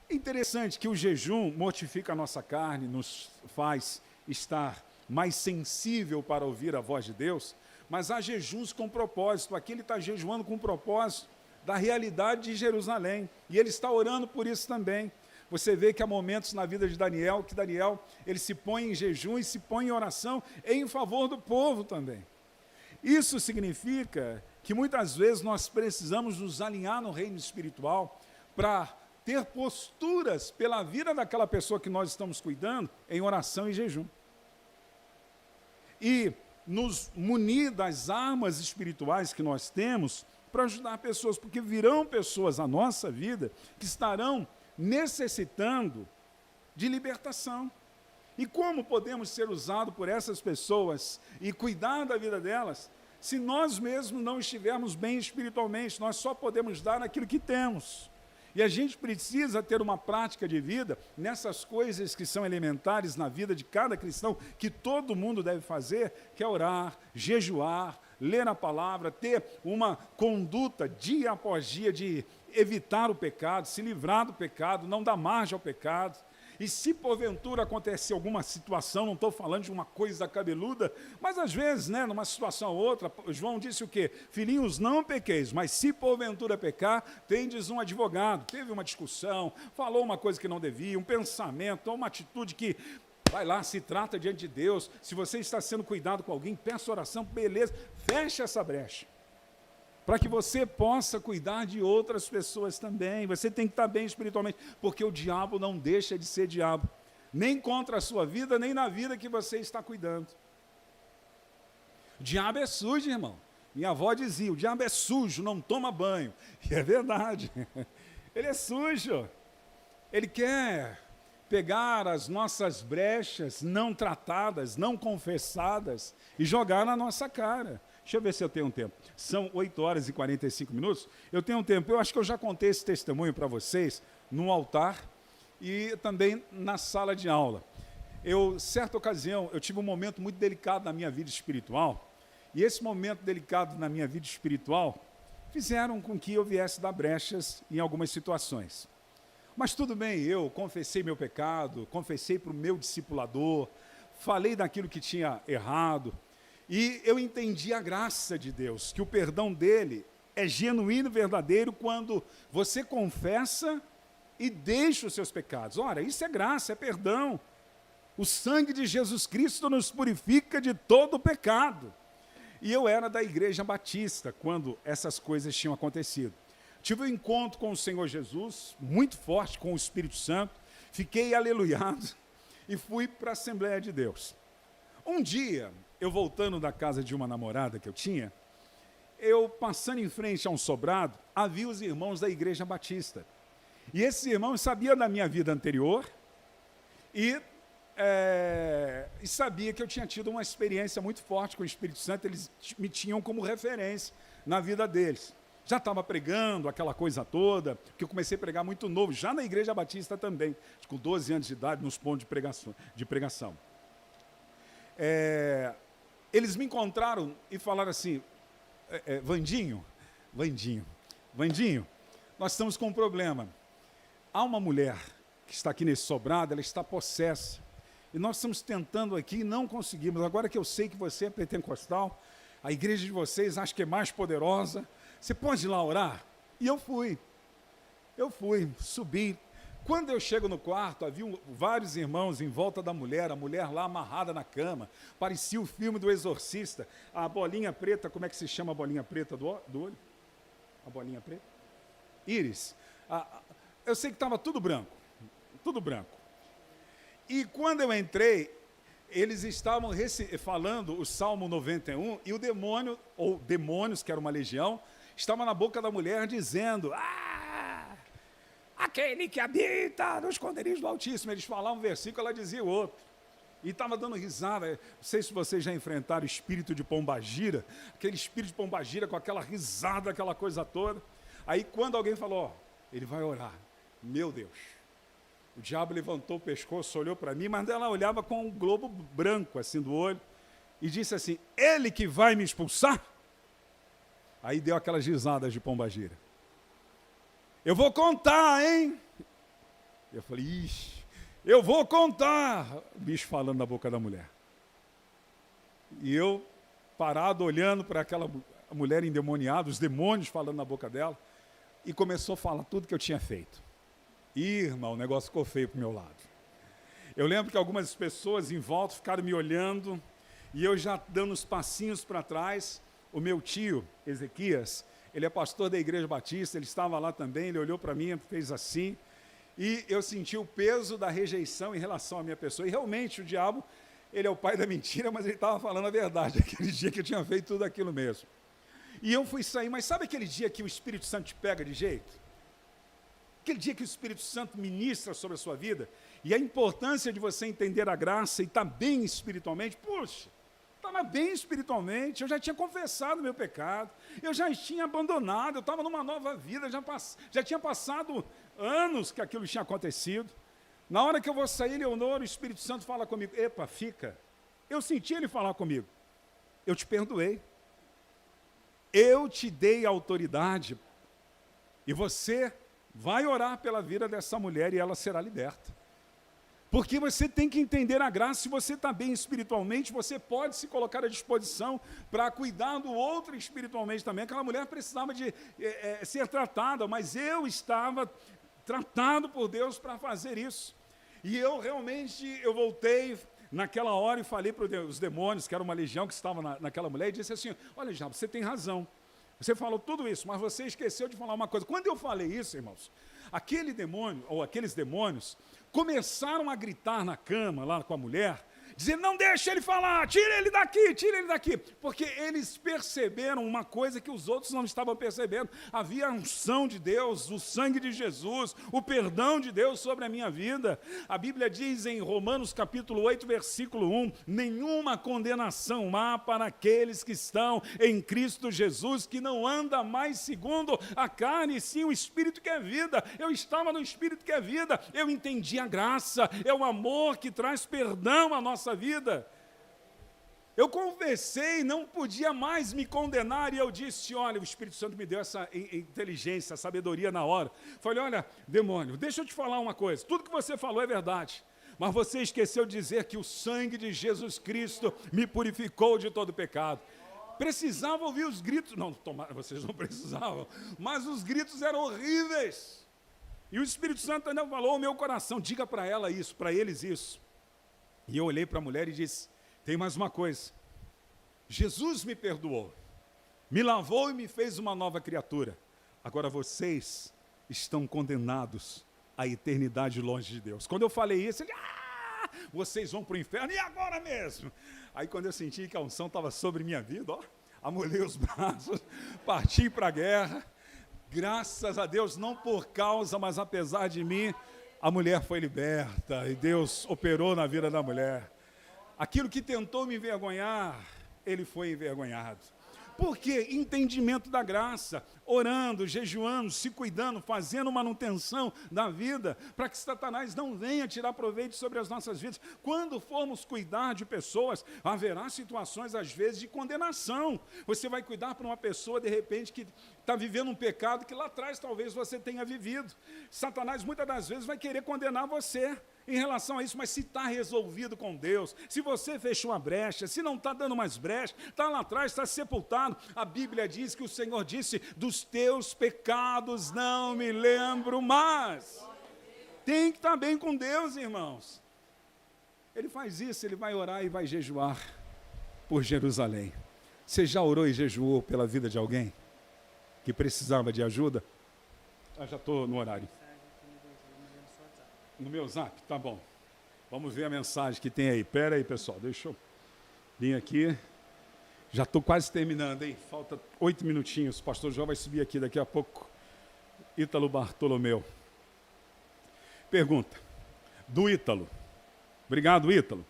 É interessante que o jejum mortifica a nossa carne, nos faz estar mais sensível para ouvir a voz de Deus, mas há jejuns com propósito. Aqui ele está jejuando com propósito da realidade de Jerusalém, e ele está orando por isso também. Você vê que há momentos na vida de Daniel, que Daniel, ele se põe em jejum e se põe em oração em favor do povo também. Isso significa que muitas vezes nós precisamos nos alinhar no reino espiritual para ter posturas pela vida daquela pessoa que nós estamos cuidando em oração e jejum. E nos munir das armas espirituais que nós temos para ajudar pessoas, porque virão pessoas à nossa vida que estarão necessitando de libertação. E como podemos ser usados por essas pessoas e cuidar da vida delas, se nós mesmos não estivermos bem espiritualmente? Nós só podemos dar aquilo que temos. E a gente precisa ter uma prática de vida nessas coisas que são elementares na vida de cada cristão, que todo mundo deve fazer, que é orar, jejuar, ler a palavra, ter uma conduta dia após dia de evitar o pecado, se livrar do pecado, não dar margem ao pecado. E se porventura acontecer alguma situação, não estou falando de uma coisa cabeluda, mas às vezes, numa situação ou outra, João disse o quê? Filhinhos, não pequeis, mas se porventura pecar, tendes um advogado. Teve uma discussão, falou uma coisa que não devia, um pensamento, uma atitude que, vai lá, se trata diante de Deus. Se você está sendo cuidado com alguém, peça oração, beleza, feche essa brecha, para que você possa cuidar de outras pessoas também. Você tem que estar bem espiritualmente, porque o diabo não deixa de ser diabo, nem contra a sua vida, nem na vida que você está cuidando. O diabo é sujo, irmão. Minha avó dizia: o diabo é sujo, não toma banho. E é verdade, ele é sujo. Ele quer pegar as nossas brechas não tratadas, não confessadas, e jogar na nossa cara. Deixa eu ver se eu tenho um tempo. São 8h45. Eu tenho um tempo. Eu acho que eu já contei esse testemunho para vocês no altar e também na sala de aula. Certa ocasião, eu tive um momento muito delicado na minha vida espiritual, e esse momento delicado na minha vida espiritual fizeram com que eu viesse dar brechas em algumas situações. Mas tudo bem, eu confessei meu pecado, confessei para o meu discipulador, falei daquilo que tinha errado, e eu entendi a graça de Deus, que o perdão dele é genuíno e verdadeiro quando você confessa e deixa os seus pecados. Ora, isso é graça, é perdão. O sangue de Jesus Cristo nos purifica de todo o pecado. E eu era da Igreja Batista quando essas coisas tinham acontecido. Tive um encontro com o Senhor Jesus, muito forte, com o Espírito Santo, fiquei aleluiado e fui para a Assembleia de Deus. Um dia, eu voltando da casa de uma namorada que eu tinha, eu passando em frente a um sobrado, havia os irmãos da Igreja Batista. E esses irmãos sabiam da minha vida anterior e sabia que eu tinha tido uma experiência muito forte com o Espírito Santo. Eles me tinham como referência na vida deles. Já estava pregando aquela coisa toda, porque eu comecei a pregar muito novo, já na Igreja Batista também, com 12 anos de idade, nos pontos de pregação. Eles me encontraram e falaram assim: Vandinho, Vandinho, nós estamos com um problema. Há uma mulher que está aqui nesse sobrado, ela está possessa. E nós estamos tentando aqui e não conseguimos. Agora que eu sei que você é pentecostal, a igreja de vocês acho que é mais poderosa, você pode ir lá orar? E eu fui, subi. Quando eu chego no quarto, havia vários irmãos em volta da mulher, a mulher lá amarrada na cama. Parecia o filme do Exorcista. A bolinha preta, como é que se chama a bolinha preta do olho? A bolinha preta? Íris. Eu sei que estava tudo branco. Tudo branco. E quando eu entrei, eles estavam falando o Salmo 91 e o demônio, ou demônios, que era uma legião, estava na boca da mulher dizendo: aquele que habita no esconderijo do Altíssimo. Eles falavam um versículo, ela dizia o outro. E estava dando risada. Não sei se vocês já enfrentaram o espírito de pombagira, aquele espírito de pombagira com aquela risada, aquela coisa toda. Aí quando alguém falou, ele vai orar. Meu Deus. O diabo levantou o pescoço, olhou para mim, mas ela olhava com um globo branco assim do olho e disse assim: ele que vai me expulsar? Aí deu aquelas risadas de pombagira. Eu vou contar, hein? Eu falei, ixi, eu vou contar. O bicho falando na boca da mulher. E eu, parado, olhando para aquela mulher endemoniada, os demônios falando na boca dela, e começou a falar tudo que eu tinha feito. Irmão, o negócio ficou feio para o meu lado. Eu lembro que algumas pessoas em volta ficaram me olhando, e eu já dando os passinhos para trás. O meu tio, Ezequias, ele é pastor da Igreja Batista, ele estava lá também, ele olhou para mim, fez assim, e eu senti o peso da rejeição em relação à minha pessoa. E realmente o diabo, ele é o pai da mentira, mas ele estava falando a verdade, aquele dia que eu tinha feito tudo aquilo mesmo. E eu fui sair, mas sabe aquele dia que o Espírito Santo te pega de jeito? Aquele dia que o Espírito Santo ministra sobre a sua vida, e a importância de você entender a graça e estar bem espiritualmente. Puxa, estava bem espiritualmente, eu já tinha confessado o meu pecado, eu já tinha abandonado, eu estava numa nova vida, já tinha passado anos que aquilo tinha acontecido. Na hora que eu vou sair, Leonor, o Espírito Santo fala comigo: epa, fica. Eu senti ele falar comigo: eu te perdoei, eu te dei autoridade, e você vai orar pela vida dessa mulher e ela será liberta. Porque você tem que entender a graça. Se você está bem espiritualmente, você pode se colocar à disposição para cuidar do outro espiritualmente também. Aquela mulher precisava de ser tratada, mas eu estava tratado por Deus para fazer isso. E eu realmente, eu voltei naquela hora e falei para os demônios, que era uma legião que estava naquela mulher, e disse assim: olha, diabo, você tem razão. Você falou tudo isso, mas você esqueceu de falar uma coisa. Quando eu falei isso, irmãos, aquele demônio, ou aqueles demônios, começaram a gritar na cama, lá com a mulher, dizendo: não deixa ele falar, tira ele daqui, porque eles perceberam uma coisa que os outros não estavam percebendo. Havia a unção de Deus, o sangue de Jesus, o perdão de Deus sobre a minha vida. A Bíblia diz em Romanos capítulo 8, versículo 1, nenhuma condenação há para aqueles que estão em Cristo Jesus, que não anda mais segundo a carne, sim o Espírito que é vida. Eu estava no Espírito que é vida, eu entendi a graça, é o amor que traz perdão à nossa vida. Eu confessei, não podia mais me condenar, e eu disse: olha, o Espírito Santo me deu essa inteligência, sabedoria na hora. Falei: olha, demônio, deixa eu te falar uma coisa, tudo que você falou é verdade, mas você esqueceu de dizer que o sangue de Jesus Cristo me purificou de todo pecado. Precisava ouvir os gritos, não, vocês não precisavam, mas os gritos eram horríveis, e o Espírito Santo ainda falou ao meu coração: diga para ela isso, para eles isso. E eu olhei para a mulher e disse: tem mais uma coisa, Jesus me perdoou, me lavou e me fez uma nova criatura. Agora vocês estão condenados à eternidade longe de Deus. Quando eu falei isso, ele: vocês vão para o inferno, e agora mesmo? Aí quando eu senti que a unção estava sobre minha vida, amolei os braços, parti para a guerra. Graças a Deus, não por causa, mas apesar de mim, a mulher foi liberta e Deus operou na vida da mulher. Aquilo que tentou me envergonhar, ele foi envergonhado. Por quê? Entendimento da graça, orando, jejuando, se cuidando, fazendo manutenção da vida, para que Satanás não venha tirar proveito sobre as nossas vidas. Quando formos cuidar de pessoas, haverá situações, às vezes, de condenação. Você vai cuidar para uma pessoa, de repente, que está vivendo um pecado que lá atrás talvez você tenha vivido. Satanás, muitas das vezes, vai querer condenar você em relação a isso, mas se está resolvido com Deus, se você fechou a brecha, se não está dando mais brecha, está lá atrás, está sepultado, a Bíblia diz que o Senhor disse, dos teus pecados não me lembro mais. Tem que estar bem com Deus, irmãos. Ele faz isso, ele vai orar e vai jejuar por Jerusalém. Você já orou e jejuou pela vida de alguém que precisava de ajuda? Já estou no horário. No meu zap? Tá bom. Vamos ver a mensagem que tem aí. Pera aí, pessoal. Deixa eu vir aqui. Já estou quase terminando, hein? Falta 8 minutinhos. O pastor João vai subir aqui daqui a pouco. Ítalo Bartolomeu. Pergunta. Do Ítalo. Obrigado, Ítalo.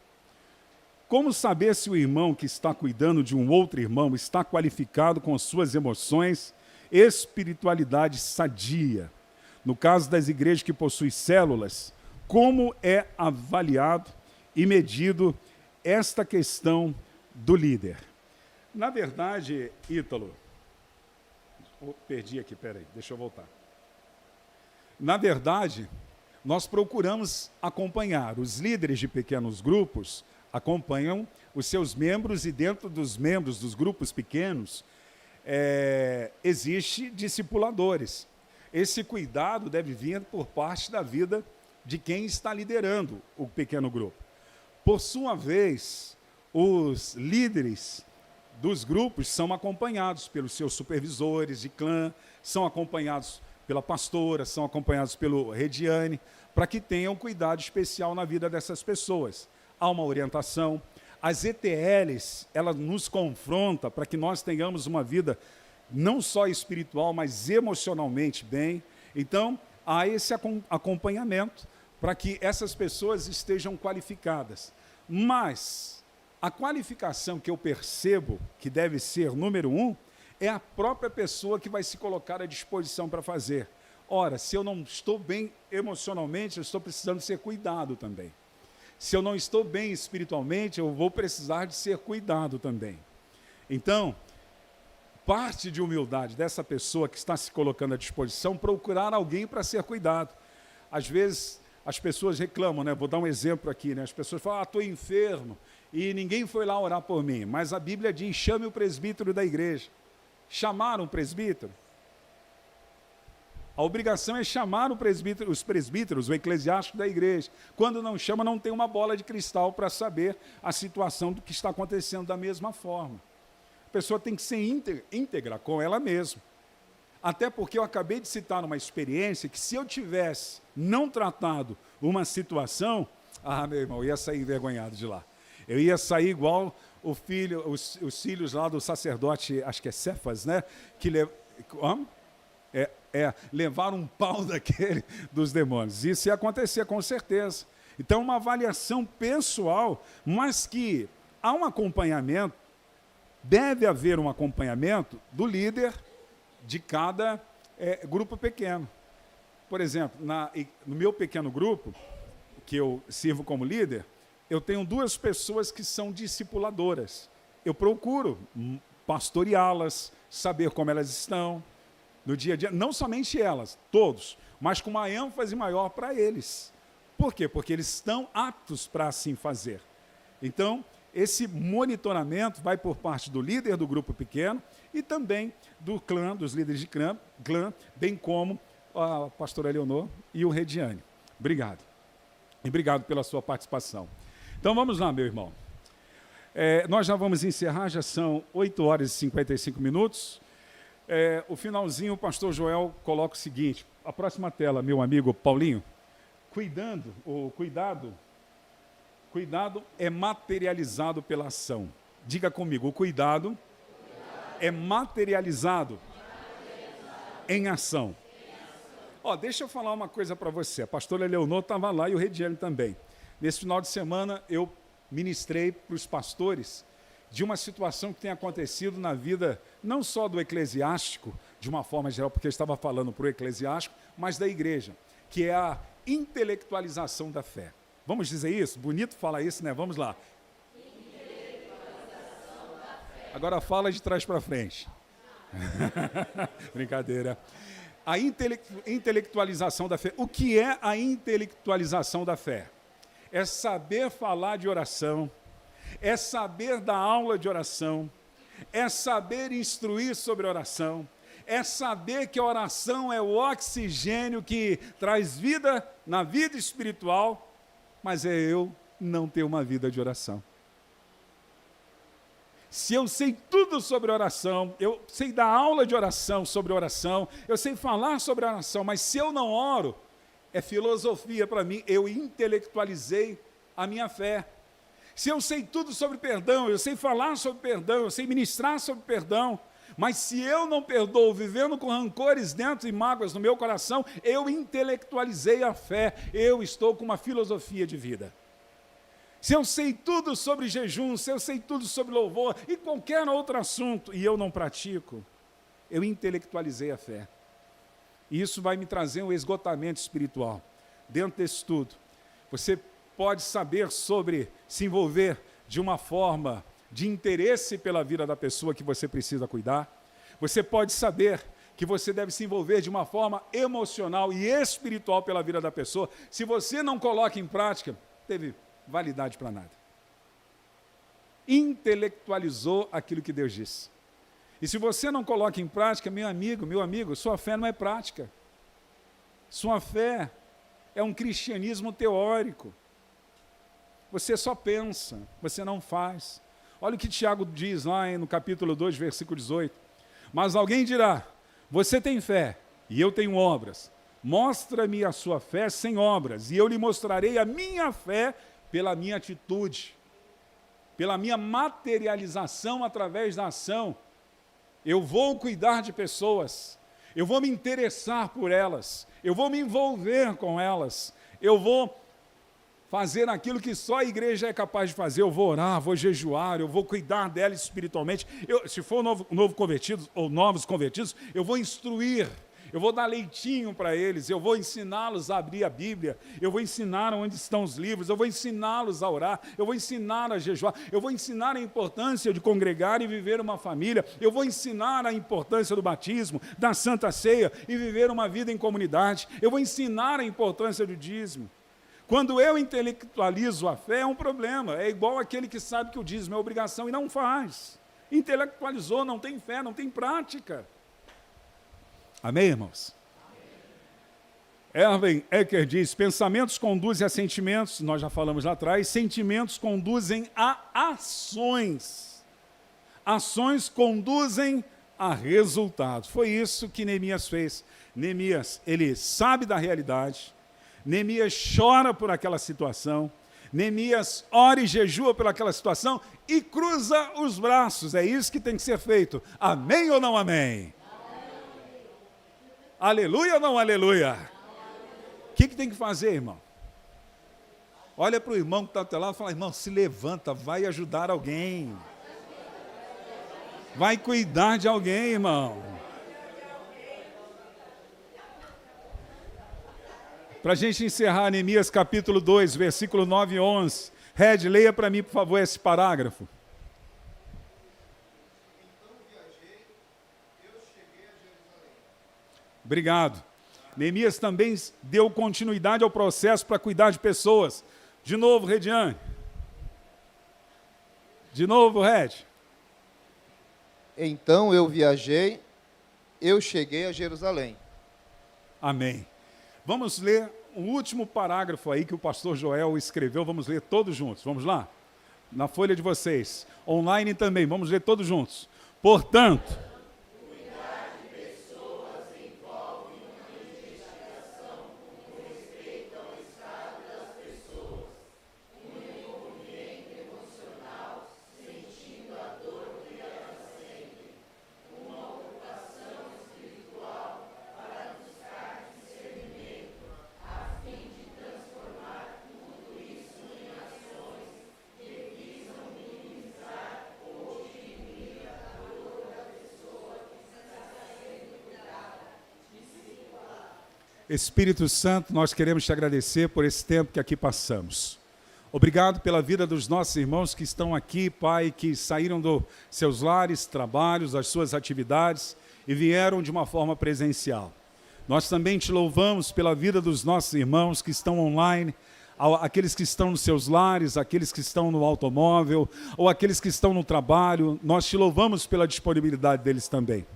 Como saber se o irmão que está cuidando de um outro irmão está qualificado com suas emoções, espiritualidade sadia? No caso das igrejas que possuem células, como é avaliado e medido esta questão do líder? Na verdade, Ítalo, perdi aqui, peraí, deixa eu voltar. Na verdade, nós procuramos acompanhar. Os líderes de pequenos grupos acompanham os seus membros e dentro dos membros dos grupos pequenos existe discipuladores. Esse cuidado deve vir por parte da vida de quem está liderando o pequeno grupo. Por sua vez, os líderes dos grupos são acompanhados pelos seus supervisores de clã, são acompanhados pela pastora, são acompanhados pelo Rediane, para que tenham cuidado especial na vida dessas pessoas. Há uma orientação. As ETLs, elas nos confrontam para que nós tenhamos uma vida não só espiritual, mas emocionalmente bem. Então, há esse acompanhamento para que essas pessoas estejam qualificadas. Mas a qualificação que eu percebo que deve ser número 1 é a própria pessoa que vai se colocar à disposição para fazer. Ora, se eu não estou bem emocionalmente, eu estou precisando ser cuidado também. Se eu não estou bem espiritualmente, eu vou precisar de ser cuidado também. Então, parte de humildade dessa pessoa que está se colocando à disposição, procurar alguém para ser cuidado. Às vezes, as pessoas reclamam, né? Vou dar um exemplo aqui, né? As pessoas falam, estou enfermo, e ninguém foi lá orar por mim. Mas a Bíblia diz, chame o presbítero da igreja. Chamaram o presbítero? A obrigação é chamar os presbíteros, o eclesiástico da igreja. Quando não chama, não tem uma bola de cristal para saber a situação do que está acontecendo da mesma forma. A pessoa tem que ser íntegra com ela mesma. Até porque eu acabei de citar uma experiência que se eu tivesse não tratado uma situação, meu irmão, eu ia sair envergonhado de lá. Eu ia sair igual os filhos lá do sacerdote, acho que é Cefas, né? Que levaram um pau daquele dos demônios. Isso ia acontecer com certeza. Então, uma avaliação pessoal, mas que há um acompanhamento, deve haver um acompanhamento do líder de cada grupo pequeno. Por exemplo, no meu pequeno grupo, que eu sirvo como líder, eu tenho 2 pessoas que são discipuladoras. Eu procuro pastoreá-las, saber como elas estão no dia a dia, não somente elas, todos, mas com uma ênfase maior para eles. Por quê? Porque eles estão aptos para assim fazer. Então, esse monitoramento vai por parte do líder do grupo pequeno e também do clã, dos líderes de clã, bem como a pastora Leonor e o Rediane. Obrigado. E obrigado pela sua participação. Então, vamos lá, meu irmão. Nós já vamos encerrar, já são 8 horas e 55 minutos. O finalzinho, o pastor Joel coloca o seguinte, a próxima tela, meu amigo Paulinho, cuidado é materializado pela ação. Diga comigo, o cuidado é materializado em ação. Deixa eu falar uma coisa para você, a pastora Leonor estava lá e o Rediane também. Nesse final de semana, eu ministrei para os pastores de uma situação que tem acontecido na vida, não só do eclesiástico, de uma forma geral, porque eu estava falando para o eclesiástico, mas da igreja, que é a intelectualização da fé. Vamos dizer isso? Bonito falar isso, né? Vamos lá. Agora fala de trás para frente. Brincadeira. A intelectualização da fé. O que é a intelectualização da fé? É saber falar de oração, é saber dar aula de oração, é saber instruir sobre oração, é saber que a oração é o oxigênio que traz vida na vida espiritual, mas é eu não ter uma vida de oração. Se eu sei tudo sobre oração, eu sei dar aula de oração sobre oração, eu sei falar sobre oração, mas se eu não oro, é filosofia para mim, eu intelectualizei a minha fé. Se eu sei tudo sobre perdão, eu sei falar sobre perdão, eu sei ministrar sobre perdão, mas se eu não perdoo, vivendo com rancores dentro e mágoas no meu coração, eu intelectualizei a fé, eu estou com uma filosofia de vida. Se eu sei tudo sobre jejum, se eu sei tudo sobre louvor e qualquer outro assunto, e eu não pratico, eu intelectualizei a fé. E isso vai me trazer um esgotamento espiritual. Dentro desse estudo, você pode saber sobre se envolver de uma forma de interesse pela vida da pessoa que você precisa cuidar. Você pode saber que você deve se envolver de uma forma emocional e espiritual pela vida da pessoa. Se você não coloca em prática, teve validade para nada. Intelectualizou aquilo que Deus disse. E se você não coloca em prática, meu amigo, sua fé não é prática. Sua fé é um cristianismo teórico. Você só pensa, você não faz. Olha o que Tiago diz lá no capítulo 2, versículo 18. Mas alguém dirá, você tem fé e eu tenho obras. Mostra-me a sua fé sem obras, e eu lhe mostrarei a minha fé pela minha atitude, pela minha materialização através da ação. Eu vou cuidar de pessoas, eu vou me interessar por elas, eu vou me envolver com elas, eu vou fazer aquilo que só a igreja é capaz de fazer. Eu vou orar, vou jejuar, eu vou cuidar delas espiritualmente. Se for novo convertido ou novos convertidos, eu vou instruir, eu vou dar leitinho para eles, eu vou ensiná-los a abrir a Bíblia, eu vou ensinar onde estão os livros, eu vou ensiná-los a orar, eu vou ensinar a jejuar, eu vou ensinar a importância de congregar e viver uma família, eu vou ensinar a importância do batismo, da Santa Ceia e viver uma vida em comunidade, eu vou ensinar a importância do dízimo. Quando eu intelectualizo a fé, é um problema, é igual aquele que sabe que o dízimo é obrigação e não faz. Intelectualizou, não tem fé, não tem prática. Amém, irmãos? Erwin Ecker diz, pensamentos conduzem a sentimentos, nós já falamos lá atrás, sentimentos conduzem a ações. Ações conduzem a resultados. Foi isso que Neemias fez. Neemias, ele sabe da realidade, Neemias chora por aquela situação, Neemias ora e jejua por aquela situação e cruza os braços. É isso que tem que ser feito. Amém ou não amém? Aleluia ou não aleluia? O que tem que fazer, irmão? Olha para o irmão que está até lá e fala, irmão, se levanta, vai ajudar alguém. Vai cuidar de alguém, irmão. Para a gente encerrar, Neemias capítulo 2, versículo 9 e 11. Red, leia para mim, por favor, esse parágrafo. Obrigado. Neemias também deu continuidade ao processo para cuidar de pessoas. De novo, Rediane. De novo, Red. Então eu viajei, eu cheguei a Jerusalém. Amém. Vamos ler o último parágrafo aí que o pastor Joel escreveu. Vamos ler todos juntos. Vamos lá? Na folha de vocês. Online também. Vamos ler todos juntos. Portanto, Espírito Santo, nós queremos te agradecer por esse tempo que aqui passamos. Obrigado pela vida dos nossos irmãos que estão aqui, Pai, que saíram dos seus lares, trabalhos, das suas atividades e vieram de uma forma presencial. Nós também te louvamos pela vida dos nossos irmãos que estão online, aqueles que estão nos seus lares, aqueles que estão no automóvel ou aqueles que estão no trabalho. Nós te louvamos pela disponibilidade deles também.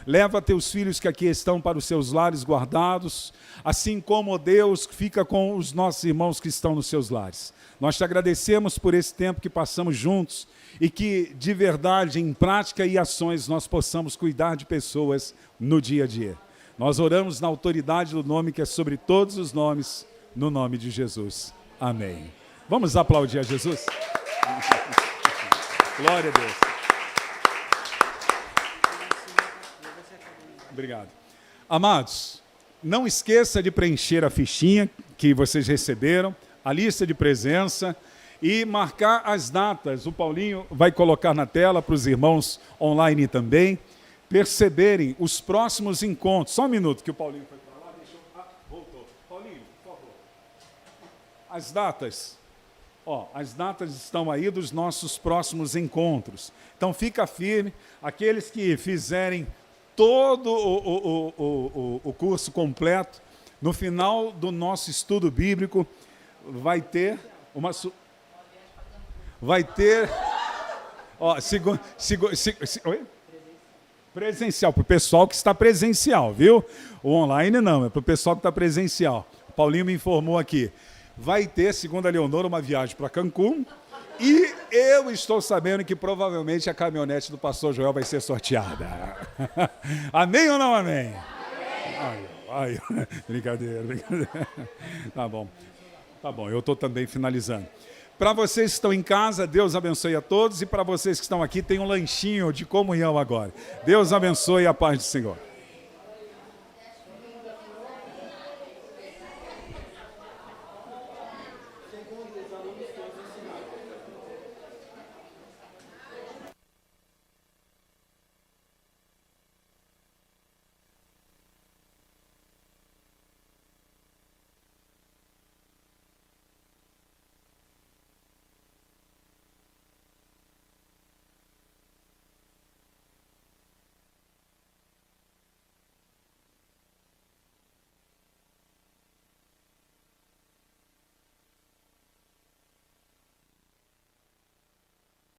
Leva teus filhos que aqui estão para os seus lares guardados, assim como, Deus, fica com os nossos irmãos que estão nos seus lares. Nós te agradecemos por esse tempo que passamos juntos e que, de verdade, em prática e ações, nós possamos cuidar de pessoas no dia a dia. Nós oramos na autoridade do nome que é sobre todos os nomes, no nome de Jesus. Amém. Vamos aplaudir a Jesus? Glória a Deus. Obrigado. Amados, não esqueça de preencher a fichinha que vocês receberam, a lista de presença e marcar as datas. O Paulinho vai colocar na tela para os irmãos online também perceberem os próximos encontros. Só um minuto que o Paulinho foi para lá. Deixa eu... voltou. Paulinho, por favor. As datas. As datas estão aí dos nossos próximos encontros. Então fica firme. Aqueles que fizerem todo o curso completo, no final do nosso estudo bíblico, vai ter uma... Vai ter... Oi? Presencial, para o pessoal que está presencial, viu? O online não, é para o pessoal que está presencial. O Paulinho me informou aqui. Vai ter, segundo a Leonora, uma viagem para Cancún. E eu estou sabendo que provavelmente a caminhonete do pastor Joel vai ser sorteada. Amém ou não amém? Ai, brincadeira. Tá bom, eu estou também finalizando. Para vocês que estão em casa, Deus abençoe a todos. E para vocês que estão aqui, tem um lanchinho de comunhão agora. Deus abençoe a paz do Senhor.